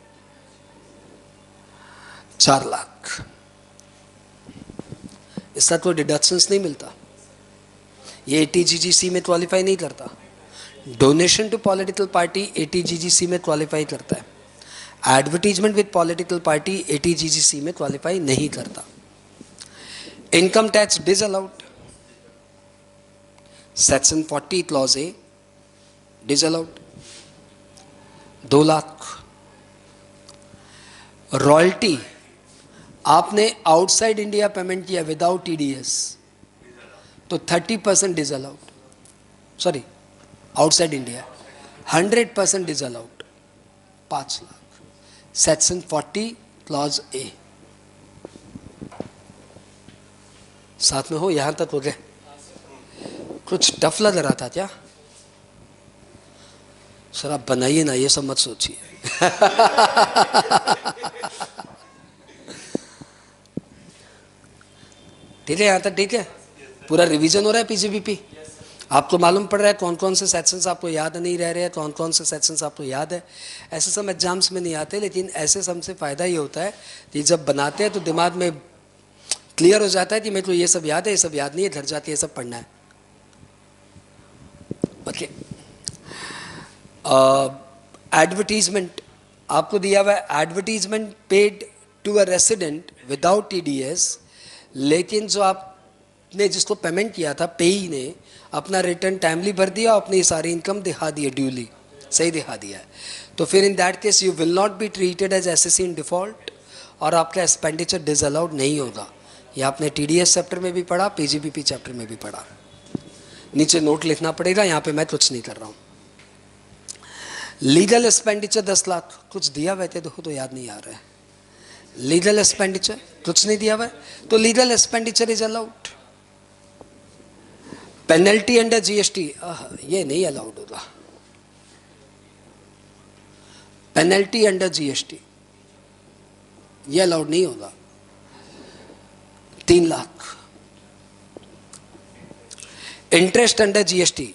4 lakh, इसका कोई डिडक्शंस नहीं मिलता, ये ATGGC में क्वालिफाई नहीं करता। Donation to political party ATGGC में क्वालिफाई करता है, advertisement with political party ATGGC में क्वालिफाई नहीं करता। Income tax disallowed, section 40 clause A disallowed, 2 lakh. Royalty आपने आउटसाइड इंडिया पेमेंट किया विदाउट TDS तो 30% disallowed, sorry outside India 100% disallowed, 5 lakh. Section 40 clause A, साथ में हो, यहां तक हो गए? कुछ टफ लग रहा था क्या? सर आप बनाइए ना, ये सब मत सोचिए। ठीक है, यहां तक ठीक है? पूरा रिवीजन हो रहा है पीजीबीपी? आपको मालूम पड़ रहा है कौन कौन से सेक्शंस आपको याद नहीं रह रहे हैं, कौन कौन से सेक्शंस आपको याद है? ऐसे सम एग्जाम्स में नहीं आते, लेकिन ऐसे सम से फ़ायदा ये होता है कि जब बनाते हैं तो दिमाग में क्लियर हो जाता है कि मेरे को ये सब याद है, ये सब याद नहीं है, घर जाके ये सब पढ़ना है। ओके, एडवर्टीजमेंट आपको दिया हुआ है, advertisement paid to a resident without TDS, लेकिन जो आपने जिसको पेमेंट किया था पेई ने अपना रिटर्न टाइमली भर दिया, अपनी सारी इनकम दिखा दी है, ड्यूली सही दिखा दिया है, तो फिर in that case you will not be treated as SSC in default और आपका एक्सपेंडिचर डिसअलाउड नहीं होगा। ये आपने टीडीएस चैप्टर में भी पढ़ा, पीजीबीपी चैप्टर में भी पढ़ा। नीचे नोट लिखना पड़ेगा, यहाँ पे मैं कुछ नहीं कर रहा हूँ। लीगल एक्सपेंडिचर 10 लाख कुछ दिया हुआ है, देखो तो याद नहीं आ रहा है। लीगल एक्सपेंडिचर कुछ नहीं दिया हुआ है, तो legal expenditure is allowed. Penalty under GST ये नहीं अलाउड होगा। पेनल्टी अंडर जीएसटी ये अलाउड नहीं होगा। 3 लाख। इंटरेस्ट अंडर जीएसटी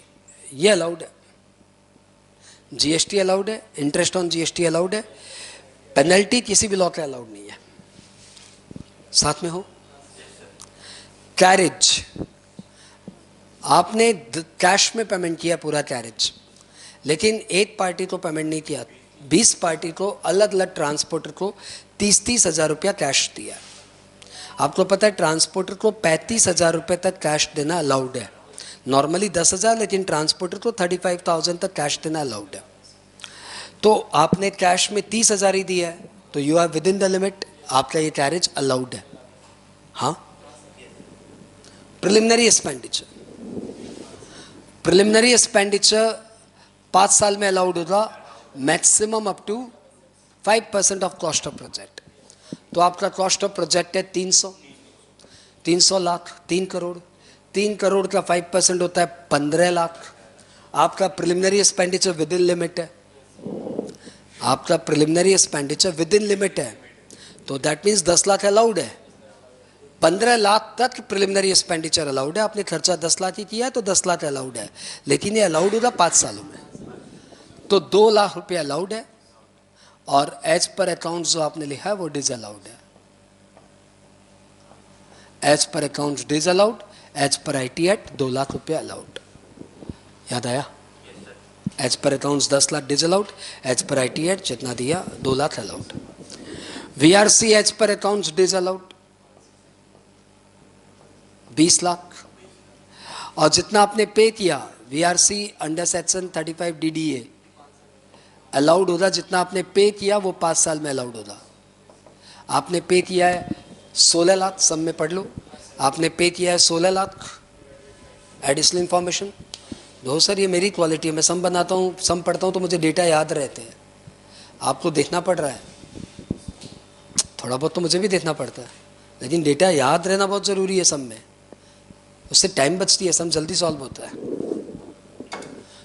ये अलाउड है, जीएसटी अलाउड है, इंटरेस्ट ऑन जीएसटी अलाउड है, पेनल्टी किसी भी लॉ के अलाउड नहीं है। साथ में हो? कैरेज आपने कैश में पेमेंट किया पूरा कैरेज, लेकिन एक पार्टी को पेमेंट नहीं किया, 20 पार्टी को अलग अलग ट्रांसपोर्टर को 30-30 हज़ार रुपया कैश दिया। आपको पता है ट्रांसपोर्टर को 35 हज़ार रुपये तक कैश देना अलाउड है, नॉर्मली 10 हज़ार, लेकिन ट्रांसपोर्टर को 35,000 तक कैश देना अलाउड है। तो आपने कैश में 30 हज़ार ही दिया है, तो you are within the limit, आपका ये कैरेज अलाउड है। हाँ, प्रिलिमिनरी एक्सपेंडिचर, प्रिलिमिनरी एक्सपेंडिचर 5 साल में अलाउड होगा, maximum up to 5% of cost of project. तो आपका कॉस्ट ऑफ प्रोजेक्ट है 300 लाख, 3 करोड़, 3 करोड़ का 5% होता है 15 लाख। आपका preliminary expenditure with in limit है, आपका preliminary expenditure with in limit है, तो दैट मीन्स 10 लाख अलाउड है, 15 लाख तक प्रिलिमिनरी एक्सपेंडिचर अलाउड है। आपने खर्चा 10 लाख ही किया है तो 10 लाख अलाउड है, लेकिन ये अलाउड होगा 5 सालों में, तो 2 लाख रुपये अलाउड है, और एज पर अकाउंट जो आपने लिखा है वो डिज अलाउड है। As per account disallowed, as per IT act 2 lakh रुपये अलाउड। याद आया? As per accounts 10 lakh disallowed, as per IT act जितना दिया 2 lakh allowed. VRC as per accounts disallowed 20 lakh, और जितना आपने पे किया VRC under section 35 DDA allowed होगा, जितना आपने पे किया वो 5 साल में अलाउड होगा। आपने पे किया है 16 लाख, सब में पढ़ लो, आपने पे किया है 16 लाख। एडिशनल इंफॉर्मेशन दो सर, ये मेरी क्वालिटी है, मैं सम बनाता हूँ, सम पढ़ता हूँ तो मुझे डेटा याद रहते हैं, आपको देखना पड़ रहा है, थोड़ा बहुत तो मुझे भी देखना पड़ता है, लेकिन डेटा याद रहना बहुत ज़रूरी है सम में, उससे टाइम बचती है, सम जल्दी सॉल्व होता है।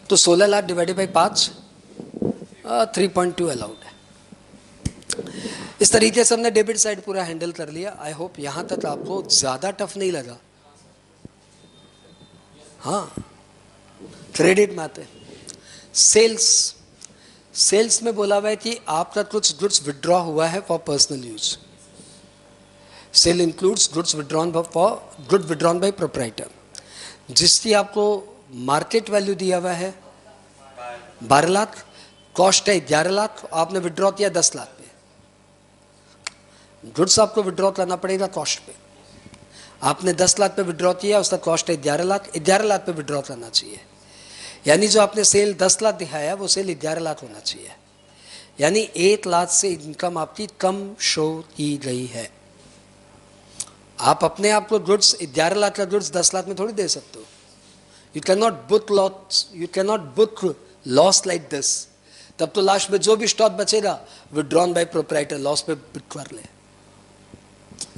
तो 16 लाख डिवाइडेड बाई 5, 3.2 अलाउड है। इस तरीके से हमने डेबिट साइड पूरा हैंडल कर लिया। आई होप यहाँ तक आपको ज़्यादा टफ नहीं लगा। हाँ, क्रेडिट में आते हैं। सेल्स में बोला हुआ है कि आपका कुछ गुड्स विड्रॉ हुआ है for personal use. Sale includes goods withdrawn by proprietor, जिसकी आपको मार्केट वैल्यू दिया हुआ है 12 लाख, कॉस्ट है 11 लाख, आपने विड्रॉ किया 10 लाख पे। गुड्स आपको विड्रॉ करना पड़ेगा कॉस्ट पे। आपने 10 लाख पे विड्रॉ किया, उसका कॉस्ट है 11 लाख, 11 लाख पे विड्रॉ करना चाहिए। यानी जो आपने सेल 10 लाख दिखाया है वो सेल 11 लाख होना चाहिए। यानी 1 लाख से इनकम आपकी कम शो की गई है। आप अपने आप को गुड्स 11 लाख का गुड्स 10 लाख में थोड़ी दे सकते हो। You can not book loss like this. तब तो लास्ट में जो भी स्टॉक बचेगा विड्रॉन बाय प्रोप्राइटर लॉस पे बुक कर ले,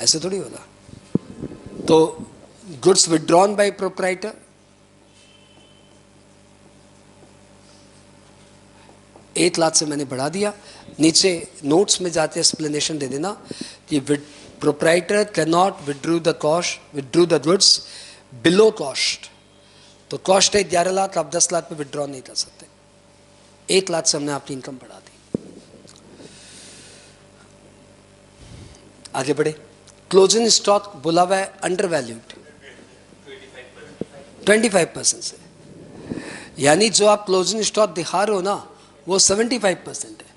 ऐसे थोड़ी होगा। तो गुड्स विड्रॉन बाय प्रोप्राइटर, एक लाख से मैंने बढ़ा दिया। नीचे नोट्स में जाते एक्सप्लेनेशन दे देना कि proprietor can not withdrew the goods below cost, तो कॉस्ट है 11 लाख, आप 10 लाख पे विड्रॉ नहीं कर सकते। 1 लाख से हमने आपकी इनकम बढ़ा दी। आगे बढ़े। क्लोजिंग स्टॉक बोला हुआ है अंडर वैल्यूड 25% से, यानी जो आप क्लोजिंग स्टॉक दिखा रहे हो ना वो 75% है।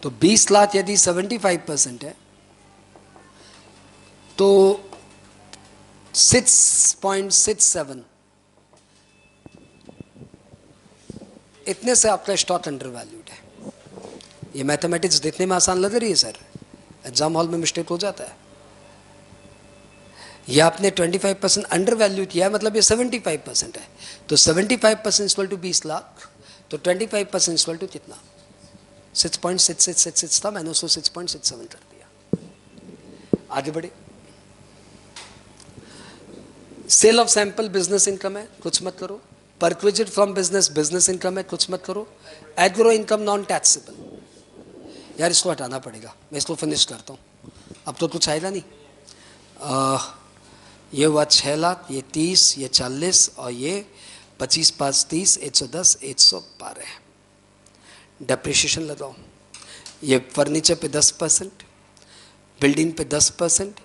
तो 20 लाख यदि 75% है तो 6.67, इतने से आपका स्टॉक अंडर वैल्यूड है। ये मैथमेटिक्स देखने में आसान लग रही है सर, एग्जाम हॉल में मिस्टेक हो जाता है। ये आपने 25% अंडर वैल्यू किया है, मतलब ये 75% है। तो 75% इक्वल टू 20 लाख, तो 25% इक्वल टू कितना? 6.6666 था, मैंने उसको 6.67 कर दिया। आगे बढ़े। Sale of sample business income है, कुछ मत करो। Perquisite from business business income है, कुछ मत करो। एग्रो इनकम नॉन टैक्सेबल, यार इसको हटाना पड़ेगा, मैं इसको फिनिश करता हूँ, अब तो कुछ आएगा नहीं। ये हुआ 6 लाख, ये 30, ये 40 और ये 25 5 30, 110 112। डेप्रिशिएशन लगाओ। ये फर्नीचर पे 10%, बिल्डिंग पे 10%,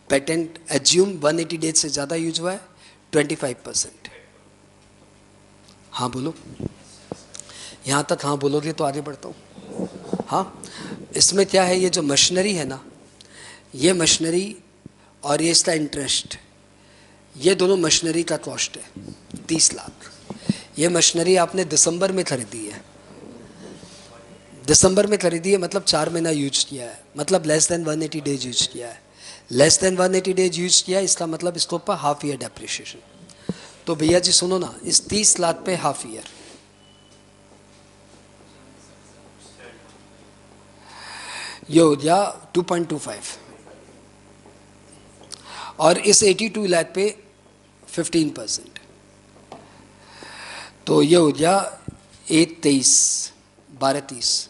पेटेंट एज्यूम 180 डेज से ज़्यादा यूज हुआ है 25%। हाँ बोलो, यहाँ तक हाँ बोलोगे तो आगे बढ़ता हूँ। हाँ, इसमें क्या है, ये जो मशीनरी है ना, ये मशीनरी और ये इसका इंटरेस्ट, ये दोनों मशीनरी का कॉस्ट है 30 लाख। ये मशीनरी आपने दिसंबर में खरीदी है, दिसंबर में खरीदी है मतलब 4 महीना यूज किया है, मतलब लेस देन 180 डेज यूज किया है। लेस देन 180 डेज यूज किया है, इसका मतलब इसके ऊपर हाफ ईयर डेप्रिशिएशन। तो भैया जी सुनो ना, इस 30 लाख पे हाफ ईयर, ये हो गया 2.25, और इस 82 लाख पे 15%, तो ये हो गया 1.23, 12.30।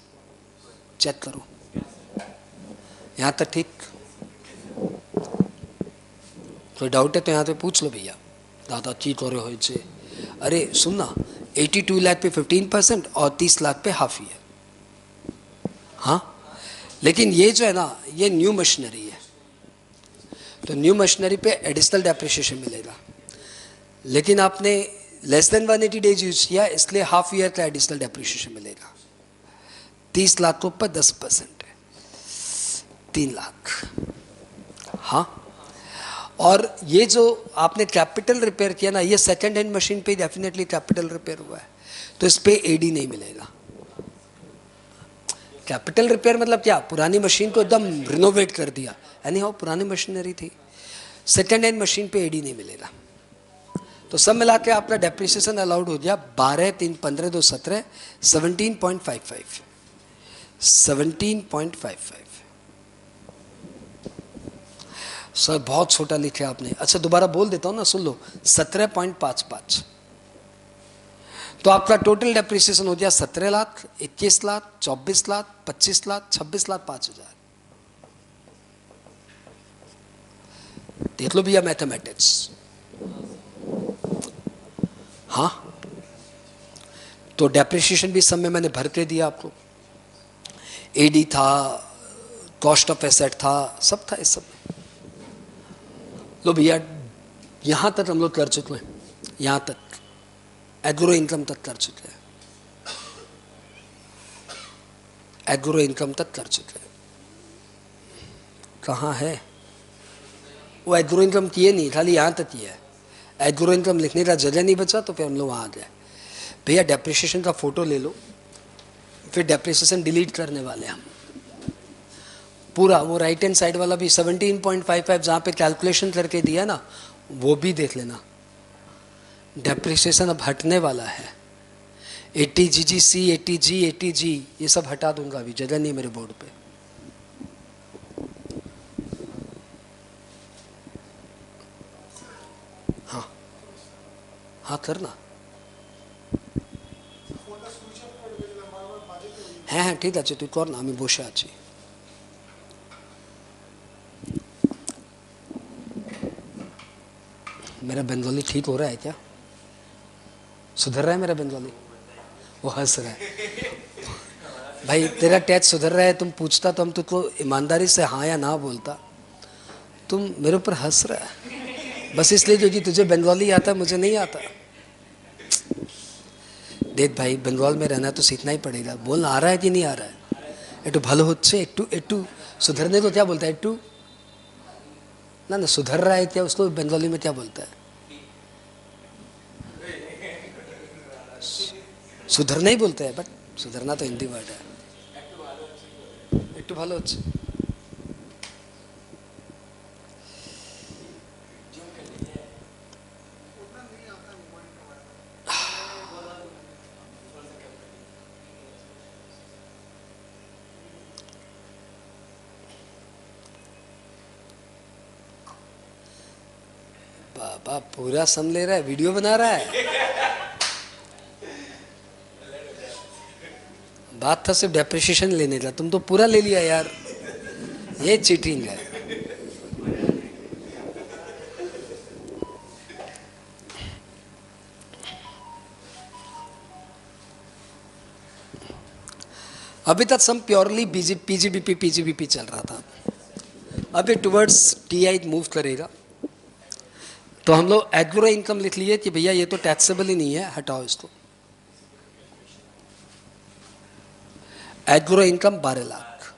चेक करो, यहाँ तक ठीक? कोई डाउट है तो यहाँ पे पूछ लो भैया, दादा ठीक हो रहे हो इनसे। अरे सुनना, 82 लाख पे 15% और 30 लाख पे हाफ ईयर। हाँ, लेकिन ये जो है ना, ये न्यू मशीनरी है, तो न्यू मशीनरी पे एडिशनल डेप्रिशिएशन मिलेगा। लेकिन आपने लेस देन 180 डेज यूज किया, इसलिए हाफ ईयर का एडिशनल डेप्रिशिएशन मिलेगा। 30 लाख के ऊपर 10% है, 3 लाख। हाँ, और ये जो आपने कैपिटल रिपेयर किया ना, ये सेकेंड हैंड मशीन पे डेफिनेटली कैपिटल रिपेयर हुआ है, तो इस पे एडी नहीं मिलेगा। कैपिटल रिपेयर मतलब क्या, पुरानी मशीन को एकदम रिनोवेट कर दिया, यानी हाँ पुरानी मशीनरी थी। सेकेंड हैंड मशीन पे एडी नहीं मिलेगा। तो सब मिला के आपका डेप्रिसिएशन अलाउड हो गया 12 3 15 2 17 17.55, 17.55। सर बहुत छोटा लिखे आपने। अच्छा दोबारा बोल देता हूँ ना, सुन लो, 17.55। तो आपका टोटल डेप्रिसिएशन हो गया 17 लाख, 21 लाख, 24 लाख, 25 लाख, 26 लाख, 5,000। देख लो भैया मैथमेटिक्स। हाँ, तो डेप्रिसिएशन भी सब में मैंने भर के दिया आपको, एडी था, कॉस्ट ऑफ एसेट था, सब था इस सब में। लो भैया, यहाँ तक हम लोग कर चुके हैं, यहाँ तक एग्रो इनकम तक कर चुके हैं, एग्रो इनकम तक कर चुके हैं। कहाँ है वो? एग्रो इनकम किए नहीं, खाली यहाँ तक किया है। एग्रो इनकम लिखने का जगह नहीं बचा, तो फिर हम लोग वहाँ आ गए। भैया डेप्रिसिएशन का फोटो ले लो, फिर डेप्रिसिएशन डिलीट करने वाले हम पूरा। वो राइट हैंड साइड वाला भी 17.55 जहाँ पे कैलकुलेशन करके दिया ना, वो भी देख लेना। डेप्रिसिएशन अब हटने वाला है। 80GGC, 80G, 80G ये सब हटा दूंगा, अभी जगह नहीं मेरे बोर्ड पे। हाँ हाँ करना। হ্যাঁ হ্যাঁ ঠিক আছে, তুই কর না, আমি বসে আছি। मेरा बंगाली ठीक हो रहा है क्या? सुधर रहा है मेरा बंगाली? वो हंस रहा है। भाई तेरा टैच सुधर रहा है, तुम पूछता तो हम तुझको ईमानदारी से हाँ या ना बोलता, तुम मेरे ऊपर हंस रहा है बस इसलिए क्योंकि तुझे बंगाली आता है, मुझे नहीं आता। देख भाई, बंगाल में रहना तो सीखना ही पड़ेगा। बोलना आ रहा है कि नहीं आ रहा है? একটু ভালো হচ্ছে, একটু একটু सुधरने को क्या बोलता है? একটু ना ना, सुधर रहा है क्या, उसको बंगाली में क्या बोलता है? सुधरना ही बोलते हैं, बट सुधरना तो हिंदी वर्ड है। একটু ভালো হচ্ছে। बाबा पूरा सम ले रहा है, वीडियो बना रहा है। बात था सिर्फ डेप्रिसिएशन लेने का, तुम तो पूरा ले लिया यार, ये चीटिंग है। अभी तक सम प्योरली पीजीबीपी चल रहा था, अभी टुवर्ड्स टीआई मूव करेगा। तो हम लोग एग्रो इनकम लिख लिए कि भैया ये तो टैक्सेबल ही नहीं है, हटाओ इसको। Agro income 12 lakh.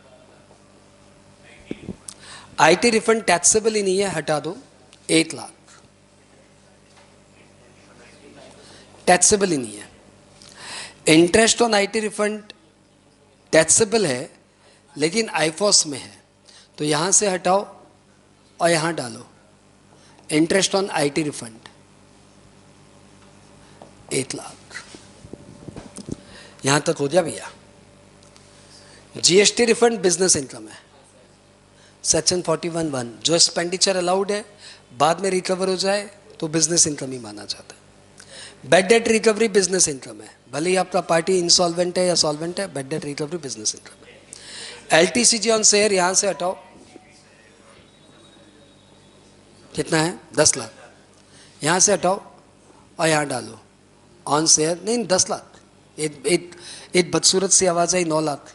IT refund taxable ही नहीं है, हटा दो 1 लाख। टैक्सेबल ही नहीं है। Interest on IT refund taxable है लेकिन आईफॉस में है, तो यहां से हटाओ और यहां डालो interest on IT refund 1 lakh. यहां तक हो गया भैया। जीएसटी रिफंड बिजनेस इनकम है, सेक्शन 41(1), जो एक्सपेंडिचर अलाउड है बाद में रिकवर हो जाए तो बिजनेस इनकम ही माना जाता है। Bad debt recovery business income है, भले ही आपका पार्टी इंसॉल्वेंट है या सॉल्वेंट है, bad debt recovery business income है। एलटीसीजी ऑन शेयर यहां से हटाओ, कितना है? 10 लाख। यहां से हटाओ और यहां डालो ऑन शेयर, नहीं 10 लाख। एक बदसूरत सी आवाज आई 9 लाख।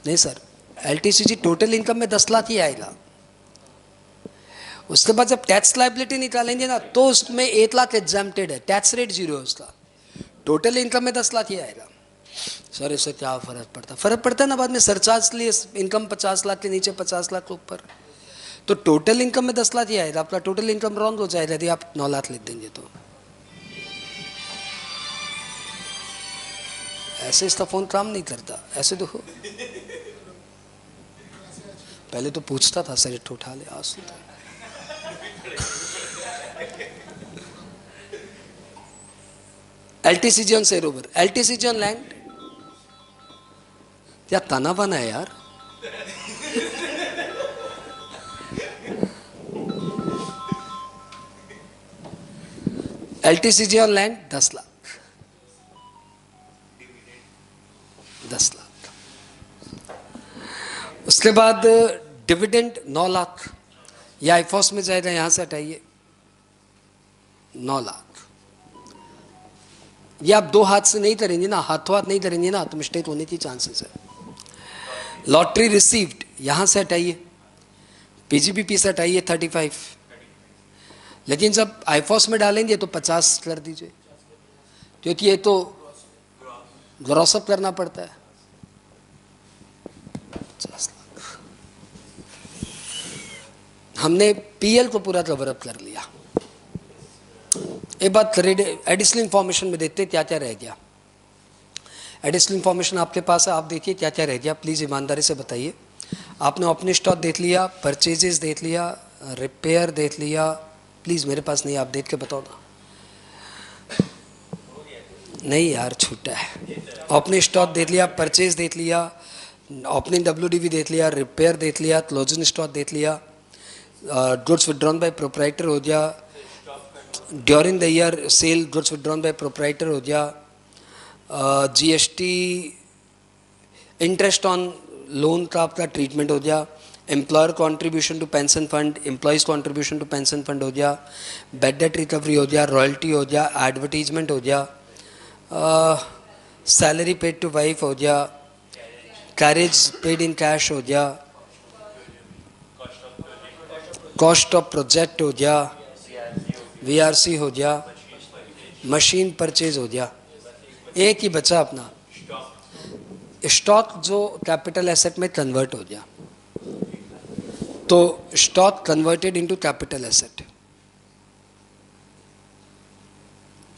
नहीं सर, एलटीसीजी टोटल इनकम में 10 लाख ही आएगा। उसके बाद जब टैक्स लाइबिलिटी निकालेंगे ना तो उसमें 1 लाख एग्जाम्प्टेड है, टैक्स रेट 0 है उसका। टोटल इनकम में 10 लाख ही आएगा। सर इससे क्या फर्क पड़ता? फर्क पड़ता है ना, बाद में सरचार्ज लिए इनकम 50 लाख के नीचे, 50 लाख के ऊपर, तो टोटल इनकम में 10 लाख ही आएगा। आपका टोटल इनकम रॉन्ग हो जाएगा यदि आप 9 लाख लिख देंगे तो। ऐसे इसका फोन काम नहीं करता, ऐसे देखो। पहले तो पूछता था सर इट उठा ले, आज सुनता। LTCG on share over, LTCG on land, क्या ताना बाना है यार। LTCG on land 10 lakh, 10 lakh. उसके बाद डिविडेंड 9 लाख, या आईफॉस में जाएगा, यहां से हटाइए 9 लाख। ये आप 2 हाथ से नहीं करेंगे ना, हाथों हाथ नहीं करेंगे ना तो मिस्टेक होने की चांसेस है। लॉटरी रिसीव्ड यहां से हटाइए, पीजीबीपी से हटाइए 35, लेकिन जब आईफॉस में डालेंगे तो 50 कर दीजिए, क्योंकि ये तो ग्रॉसअप करना पड़ता है। 50 लाख हमने पीएल को पूरा कवर अप कर लिया। एक बात एडिशनल इंफॉर्मेशन में देखते क्या क्या रह गया। एडिशनल इंफॉर्मेशन आपके पास है, आप देखिए क्या क्या रह गया, प्लीज़ ईमानदारी से बताइए। आपने ओपनिंग स्टॉक देख लिया, परचेजेस देख लिया, रिपेयर देख लिया, प्लीज़ मेरे पास नहीं, आप देख के बताओ ना। नहीं यार छूटा है। ओपनिंग स्टॉक देख लिया, परचेज देख लिया, ओपनिंग डब्ल्यूडीवी देख लिया, रिपेयर देख लिया, क्लोजिंग स्टॉक देख लिया, गुड्स विड्रॉन बाय प्रोप्राइटर हो गया, during the year sell goods withdrawn by proprietor हो गया, जीएसटी इंटरेस्ट ऑन लोन का आपका ट्रीटमेंट हो गया, employer contribution to pension fund, employees contribution to pension fund हो गया, बैड डेट रिकवरी हो गया, रॉयल्टी हो गया, एडवर्टीजमेंट हो गया, सैलरी पेड टू वाइफ हो गया, कैरेज पेड इन कैश हो गया, कॉस्ट ऑफ प्रोजेक्ट हो गया, वीआरसी हो गया, मशीन परचेज हो गया। एक ही बचा अपना स्टॉक, जो कैपिटल एसेट में कन्वर्ट हो गया। तो stock converted into capital asset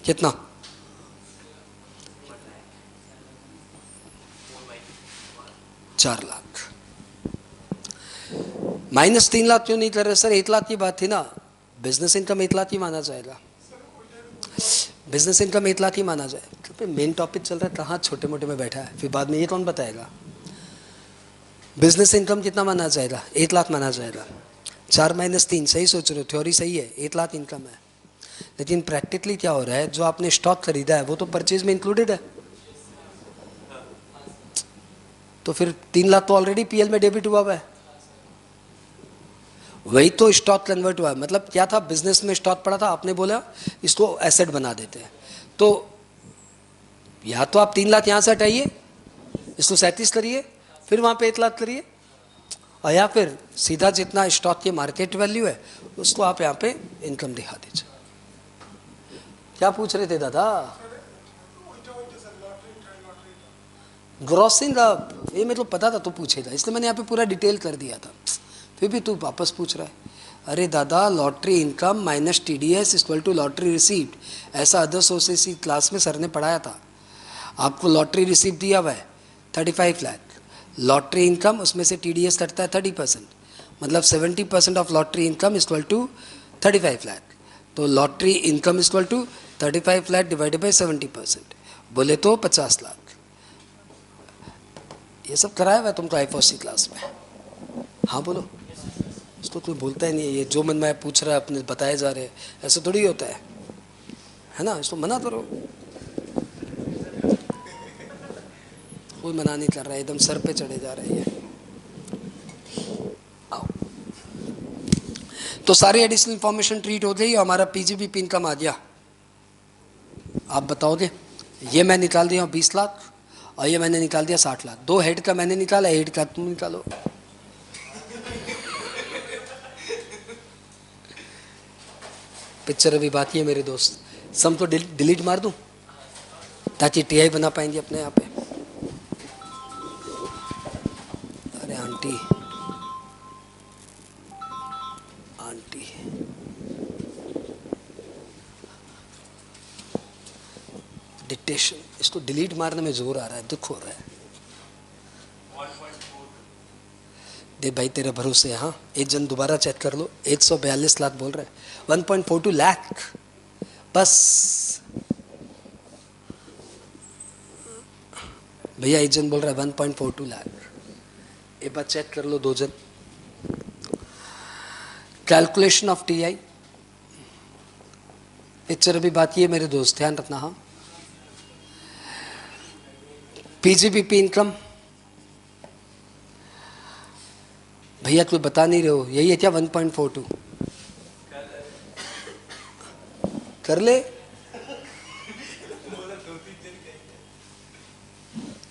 कितना? ₹4,00,000। माइनस 3,00,000 क्यों नहीं कर रहे सर? 1,00,000 की बात थी ना। बिजनेस इनकम 1,00,000 ही माना जाएगा। बिजनेस इनकम 1,00,000 ही माना जाए। क्योंकि मेन टॉपिक चल रहा है, कहाँ छोटे मोटे में बैठा है, फिर बाद में ये कौन बताएगा? बिजनेस इनकम कितना माना जाएगा? 1,00,000 माना जाएगा। 4 माइनस 3, सही सोच रहे हो, थ्योरी सही है, 1,00,000 इनकम है। लेकिन प्रैक्टिकली क्या हो रहा है, जो आपने स्टॉक खरीदा है वो तो परचेज में इंक्लूडेड है। तो फिर 3,00,000 तो ऑलरेडी पीएल में डेबिट हुआ है। वही तो स्टॉक कन्वर्ट हुआ है। मतलब क्या था, बिजनेस में स्टॉक पड़ा था, आपने बोला इसको एसेट बना देते हैं। तो या तो आप 3,00,000 यहाँ से हटाइए, इसको 37 करिए, फिर वहाँ पे 1,00,000 करिए, और या फिर सीधा जितना स्टॉक की मार्केट वैल्यू है उसको आप यहाँ पे इनकम दिखा दीजिए। क्या पूछ रहे थे दादा? ग्रॉसिंग अप, ये मेरे को पता था तू पूछेगा, इसलिए मैंने यहाँ पे पूरा डिटेल कर दिया था। फिर भी तू वापस पूछ रहा है। अरे दादा, lottery income minus TDS equal to lottery received, ऐसा अदर सोर्सेस की क्लास में सर ने पढ़ाया था। आपको लॉटरी रिसीव दिया हुआ है 35 लाख, लॉटरी इनकम उसमें से TDS कटता है 30%, मतलब 70% of lottery income equal to 35 lakh. तो lottery income equal to 35 lakh divided by 70%, बोले तो 50 लाख। ये सब कराया हुआ है तुमको IFOC क्लास में। हाँ बोलो। इसको कोई बोलता ही नहीं है, ये जो मन में पूछ रहा है अपने बताए जा रहे हैं, ऐसा थोड़ी होता है ना? इसको मना करो। कोई मना नहीं कर रहा है, एकदम सर पे चढ़े जा रहे हैं। आओ, तो सारी एडिशनल इंफॉर्मेशन ट्रीट हो गई, हमारा PGBP इनकम आ गया। आप बताओगे? ये मैं निकाल दिया 20 लाख और ये मैंने निकाल दिया 60 लाख। 2 हेड का मैंने निकाला, हेड का तुम निकालो। पिक्चर अभी बाकी है मेरे दोस्त, सम तो डिलीट मार दूं ताकि TI बना पाएंगे अपने यहाँ पे। अरे आंटी डिक्टेशन, इसको डिलीट मारने में जोर आ रहा है, दुख हो रहा है। दे भाई तेरे भरोसे। हाँ, एक जन दोबारा चेक कर लो, 142 लाख बोल रहे हैं, 1.42 लाख बस। भैया एक जन बोल रहा है 1.42 लाख। एक बार चेक कर लो 2 जन। कैलकुलेशन ऑफ TI, पिक्चर अभी बाकी है मेरे दोस्त, ध्यान रखना। हाँ, PGBP इनकम भैया कोई बता नहीं रहे हो, यही है क्या 1.42? कर ले।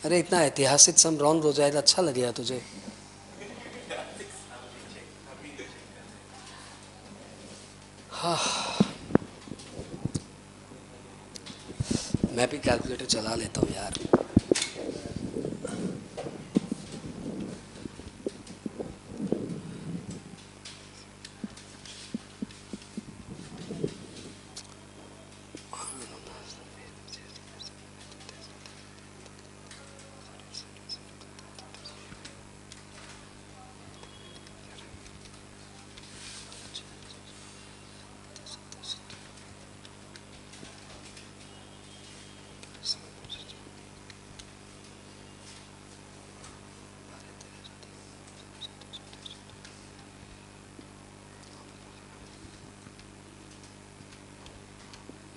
अरे इतना ऐतिहासिक सम रॉन्ग हो जाएगा, अच्छा लगेगा तुझे? हाँ, मैं भी कैलकुलेटर चला लेता हूँ यार।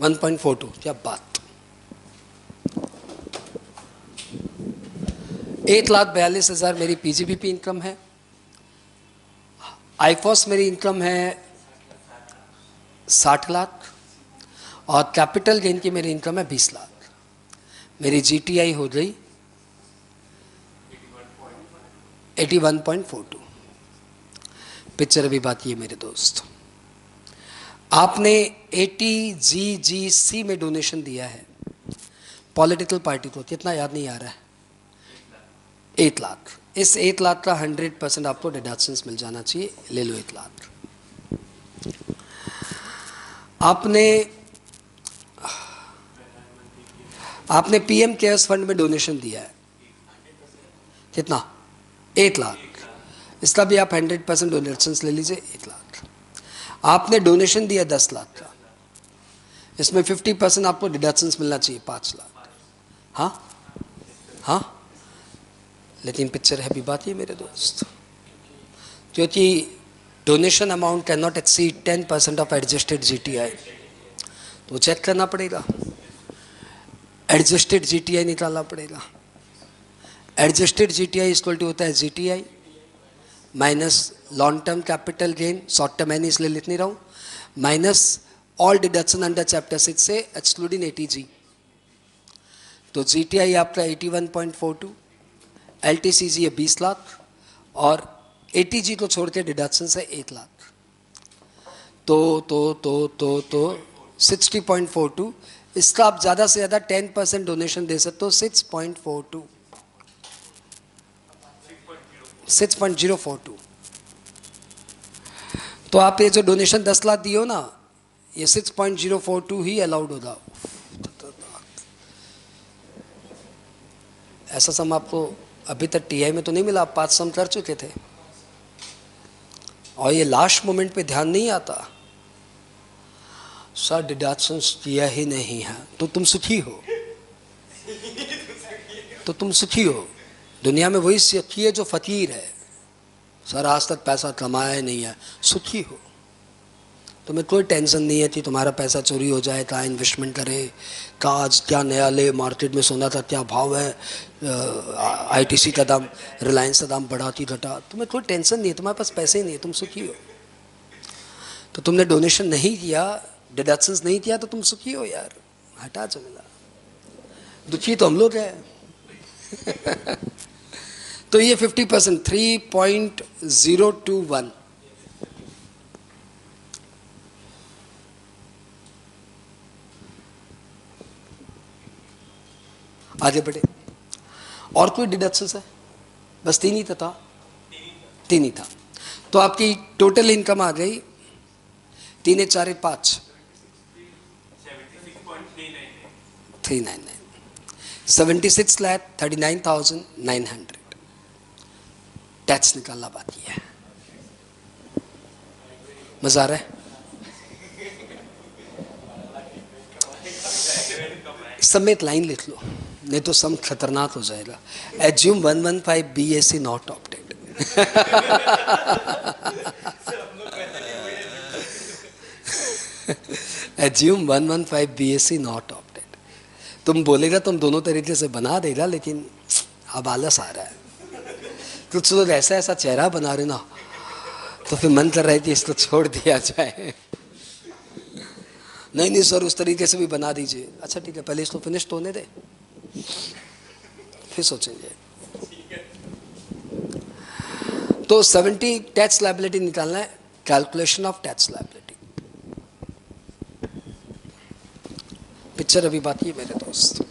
वन 1.42, क्या बात। 1,42,000 मेरी PGBP इनकम है। आईफॉस मेरी इनकम है 60 लाख और कैपिटल गेन की मेरी इनकम है 20 लाख। मेरी जीटीआई हो गई 81.42। पिक्चर अभी बाकी है मेरे दोस्त। आपने ATGGC में डोनेशन दिया है पॉलिटिकल पार्टी को, कितना याद नहीं आ रहा है, 8 लाख। इस 8 लाख का 100% आपको डिडक्शंस मिल जाना चाहिए, ले लो 1 लाख। आपने पीएम केयर्स फंड में डोनेशन दिया है, कितना, 8 लाख। इसका भी आप 100% डोनेशंस ले लीजिए, 1 लाख। आपने डोनेशन दिया 10 लाख का, इसमें 50% आपको डिडक्शंस मिलना चाहिए, 5 लाख। हाँ, लेकिन पिक्चर है भी बात ये मेरे दोस्त, क्योंकि donation amount can not exceed 10% of adjusted GTI, तो चेक करना पड़ेगा, एडजस्टेड जीटीआई निकालना पड़ेगा। एडजस्टेड जीटीआई इक्वल टू होता है GTI minus long term capital gain, short term मैंने इसलिए लिख नहीं रहा हूँ, minus all deduction under chapter 6 से एक्सक्लूडिंग एटीजी। तो जीटीआई आपका 81.42, एलटीसीजी है 20 लाख और एटीजी को छोड़ के डिडक्शन है 1 लाख। तो 60.42। इसका आप ज़्यादा से ज़्यादा 10% डोनेशन दे सकते हो, 6.42, 6.042। तो आप ये जो डोनेशन 10 लाख दिए हो ना, ये 6.042 ही अलाउड होगा। ऐसा सम आपको अभी तक टीआई में तो नहीं मिला, आप 5 सम कर चुके थे और ये लास्ट मोमेंट पे ध्यान नहीं आता, सर डिडक्शंस किया ही नहीं है, तो तुम सुखी हो, तो तुम सुखी हो। दुनिया में वही सुखी है जो फकीर है, सर आज तक पैसा कमाया ही नहीं है, सुखी हो। तुम्हें कोई टेंशन नहीं है कि तुम्हारा पैसा चोरी हो जाए, कहाँ इन्वेस्टमेंट करे, कहाँ आज क्या नया ले, मार्केट में सोना का क्या भाव है, आईटीसी का दाम, रिलायंस का दाम बढ़ा कि घटा, तुम्हें कोई टेंशन नहीं है, तुम्हारे पास पैसे ही नहीं है, तुम सुखी हो। तो तुमने डोनेशन नहीं किया, डिडक्शंस नहीं किया, तो तुम सुखी हो यार, हटा चलेगा। दुखी तो हम लोग हैं। तो ये 50%, 3.021। आगे बढ़े, और कोई डिडक्शंस है? बस 3 ही था, 3 ही था। तो आपकी टोटल इनकम आ गई 3 4 5 399, 76,39,900। टैक्स निकालना बाकी है। मजा आ रहा है? समेत लाइन लिख लो, नहीं तो सम खतरनाक हो जाएगा। Assume 115 BSc not opted. Assume 115 BSc not opted. तुम बोलेगा तुम दोनों तरीके से बना देगा, लेकिन अब आलस आ रहा है। कुछ लोग ऐसा ऐसा चेहरा बना रहे ना, तो फिर मन कर रहा है कि इसको छोड़ दिया जाए। नहीं सर उस तरीके से भी बना दीजिए। अच्छा ठीक है, पहले इसको फिनिश तो होने दे, फिर सोचेंगे। तो 70 टैक्स लायबिलिटी निकालना है, calculation of tax liability. Picture अभी बाकी है मेरे दोस्त।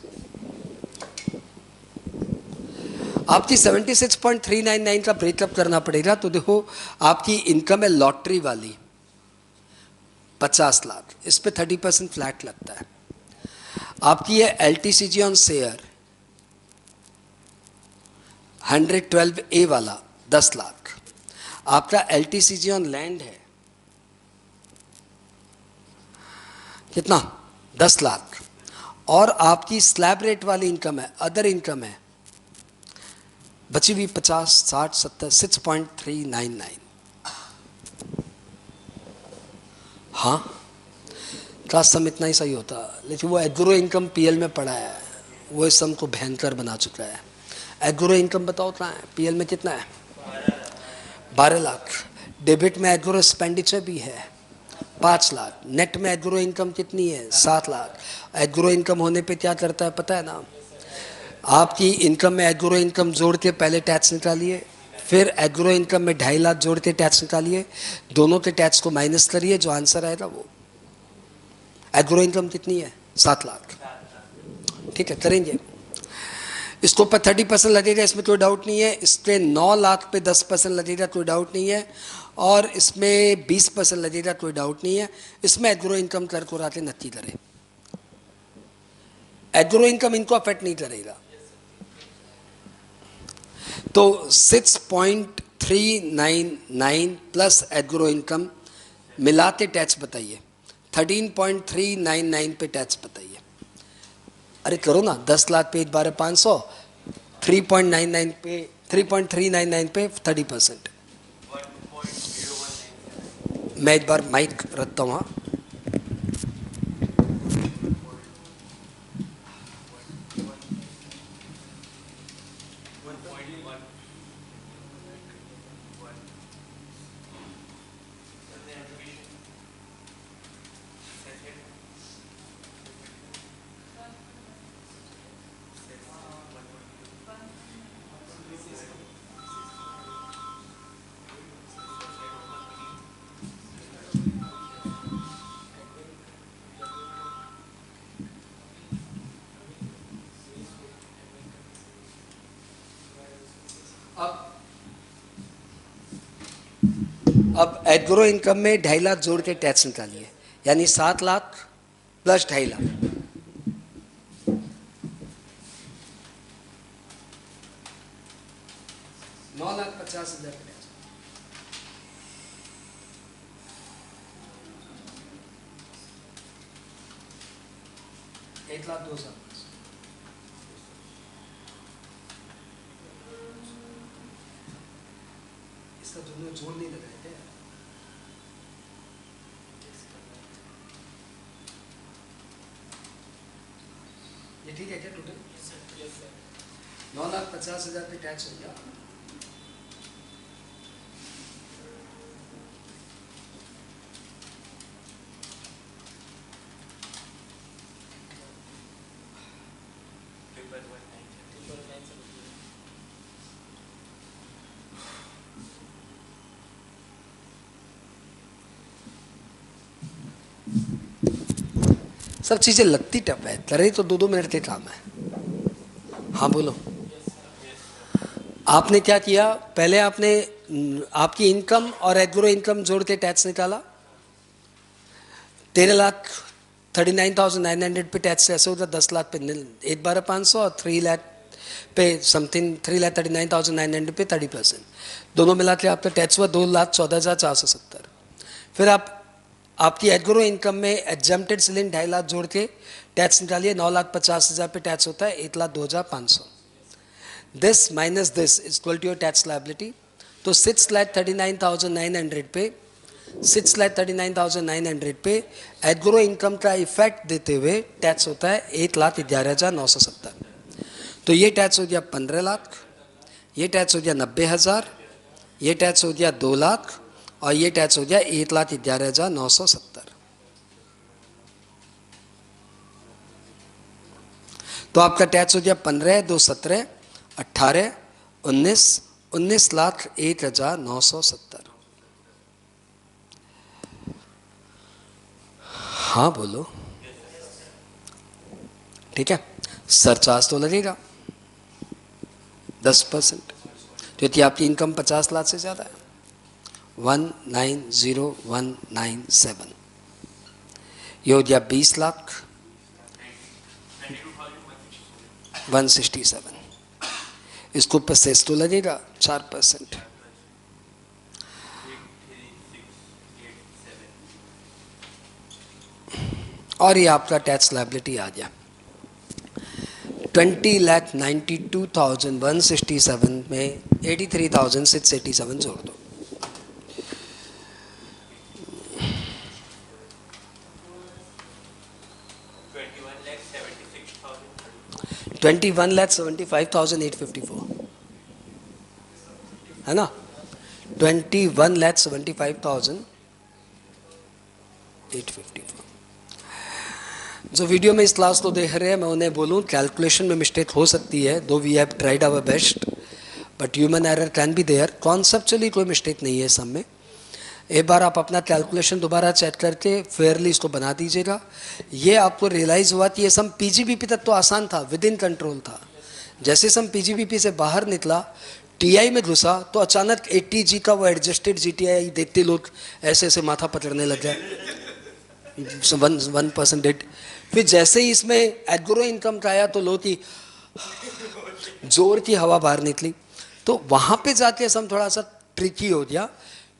आपकी 76.399 का ब्रेकअप करना पड़ेगा। तो देखो आपकी इनकम है लॉटरी वाली 50 लाख, इस पे 30% फ्लैट लगता है। आपकी है LTCG ऑन शेयर 112A वाला 10 लाख। आपका LTCG ऑन लैंड है कितना, 10 लाख। और आपकी स्लैब रेट वाली इनकम है, अदर इनकम है बची हुई 50, 60, 70, 6.399। हाँ क्लास सम इतना ही सही होता, लेकिन वो एग्रो इनकम PL में पड़ा है, वो इस सम को भयंकर बना चुका है। एग्रो इनकम बताओ क्या है, PL में कितना है, 12 लाख। डेबिट में एग्रो एक्सपेंडिचर भी है 5 लाख, नेट में एग्रो इनकम कितनी है 7 लाख। एग्रो इनकम होने पे क्या करता है पता है ना, आपकी इनकम में एग्रो इनकम जोड़ के पहले टैक्स निकालिए, फिर एग्रो इनकम में 2.5 लाख जोड़ के टैक्स निकालिए, दोनों के टैक्स को माइनस करिए, जो आंसर आएगा वो। एग्रो इनकम कितनी है 7 लाख। ठीक है, करेंगे। इसके ऊपर 30% लगेगा, इसमें कोई डाउट नहीं है। इस पर 9 लाख पे 10% लगेगा, कोई डाउट नहीं है। और इसमें 20% लगेगा, कोई डाउट नहीं है। इसमें एग्रो इनकम कर को राते नक्की करे, एग्रो इनकम इनको अफेक्ट नहीं करेगा। तो 6.399 प्लस एग्रो इनकम मिलाते टैक्स बताइए, 13.399 पे टैक्स बताइए। अरे करो ना, 10 लाख पे 12,500, 3.99 पे 3.399 पे 30%। मैं एक बार माइक रखता हूँ। अब एग्रो इनकम में 2.5 लाख जोड़ के टैक्स निकालिए, यानी 7 लाख प्लस 2.5 लाख, 9,50,000 टैक्स। एक लाख 2,000। इसका दोनों जोड़ नहीं लगाए थे। ये ठीक है क्या टोटल? 9,50,000 पे टैक्स हो गया। सब चीज़ें लगती टफ है, करे तो 2-2 मिनट के काम है। हाँ बोलो। आपने क्या किया, पहले आपने आपकी इनकम और एग्रो इनकम जोड़ के टैक्स निकाला। 13,39,900 पे टैक्स ऐसे होता, 10 लाख पे 8,12,500 और 3 लाख पे समथिंग 3,39,900 पे 30%, दोनों मिला के आपका टैक्स हुआ 2,14,470। फिर आपकी एग्रो इनकम में एग्जम्प्टेड सिलिंग 2.5 लाख जोड़ के टैक्स निकालिए, 9,50,000 पे टैक्स होता है 1,02,500। This minus this is equal to your tax liability. तो 6,39,900 पे 6,39,900 पे एग्रो इनकम का इफेक्ट देते हुए टैक्स होता है 1,11,970। तो ये टैक्स हो गया 15 लाख, ये टैक्स हो गया 90,000, ये टैक्स हो गया 2 लाख और ये टैक्स हो गया 1,11,970। तो आपका टैक्स हो गया 15, 2, 17, 18, 19,01,970। हाँ बोलो। ठीक है, सरचार्ज तो लगेगा 10%, क्योंकि आपकी इनकम 50 लाख से ज़्यादा है। 190197 ये हो गया 20 लाख 167। इसको ऊपर सेस तो लगेगा 4%। और ये आपका टैक्स लायबिलिटी आ गया 20,92,167 में 83,687 जोड़ दो। 21,75,854 है ना। 21,75,854। जो वीडियो में इस क्लास को देख रहे हैं, मैं उन्हें बोलूँ कैलकुलेशन में मिस्टेक हो सकती है, though we have tried our best, but human error can be there. Conceptually कोई मिस्टेक नहीं है सब में। एक बार आप अपना कैलकुलेशन दोबारा चेक करके फेयरली इसको बना दीजिएगा। ये आपको रियलाइज़ हुआ कि ये सम पीजीबीपी तक तो आसान था, विद इन कंट्रोल था। जैसे सम पीजीबीपी से बाहर निकला, टीआई में घुसा, तो अचानक 80G का वो एडजस्टेड जीटीआई देखते लोग ऐसे ऐसे माथा पकड़ने लग गए, 1% डेट। फिर जैसे ही इसमें एग्रो इनकम का आया तो लो की जोर की हवा बाहर निकली। तो वहाँ पे जाके सम थोड़ा सा ट्रिकी हो गया।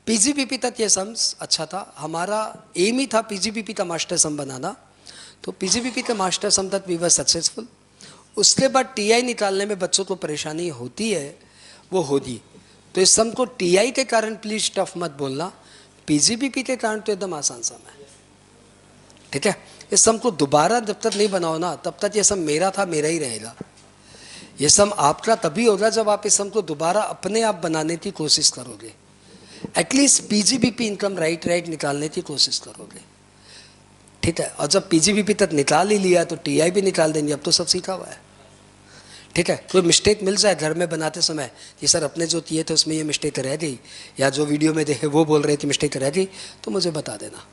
पीजीबीपी तक ये सम अच्छा था। हमारा एम ही था पीजीबीपी का मास्टर सम बनाना, तो पीजीबीपी का मास्टर सम तक वी वर सक्सेसफुल। उसके बाद टीआई निकालने में बच्चों को परेशानी होती है, वो होगी। तो इस सम को टीआई के कारण प्लीज टफ मत बोलना, पीजीबीपी के कारण तो एकदम आसान सम है, ठीक है। इस सम को दोबारा जब तक नहीं बनाओ ना, तब तक ये सम मेरा था मेरा ही रहेगा। ये सम आपका तभी होगा जब आप इस सम को दोबारा अपने आप बनाने की कोशिश करोगे, एटलीस्ट पीजीबीपी इनकम राइट निकालने की कोशिश करोगे, ठीक है। और जब पीजीबीपी तक निकाल ही लिया तो टीआई भी निकाल देंगे, अब तो सब सीखा हुआ है, ठीक है। कोई मिस्टेक मिल जाए घर में बनाते समय कि सर अपने जो किए थे उसमें ये मिस्टेक रह गई, या जो वीडियो में देखे वो बोल रहे थे मिस्टेक रह गई, तो मुझे बता देना।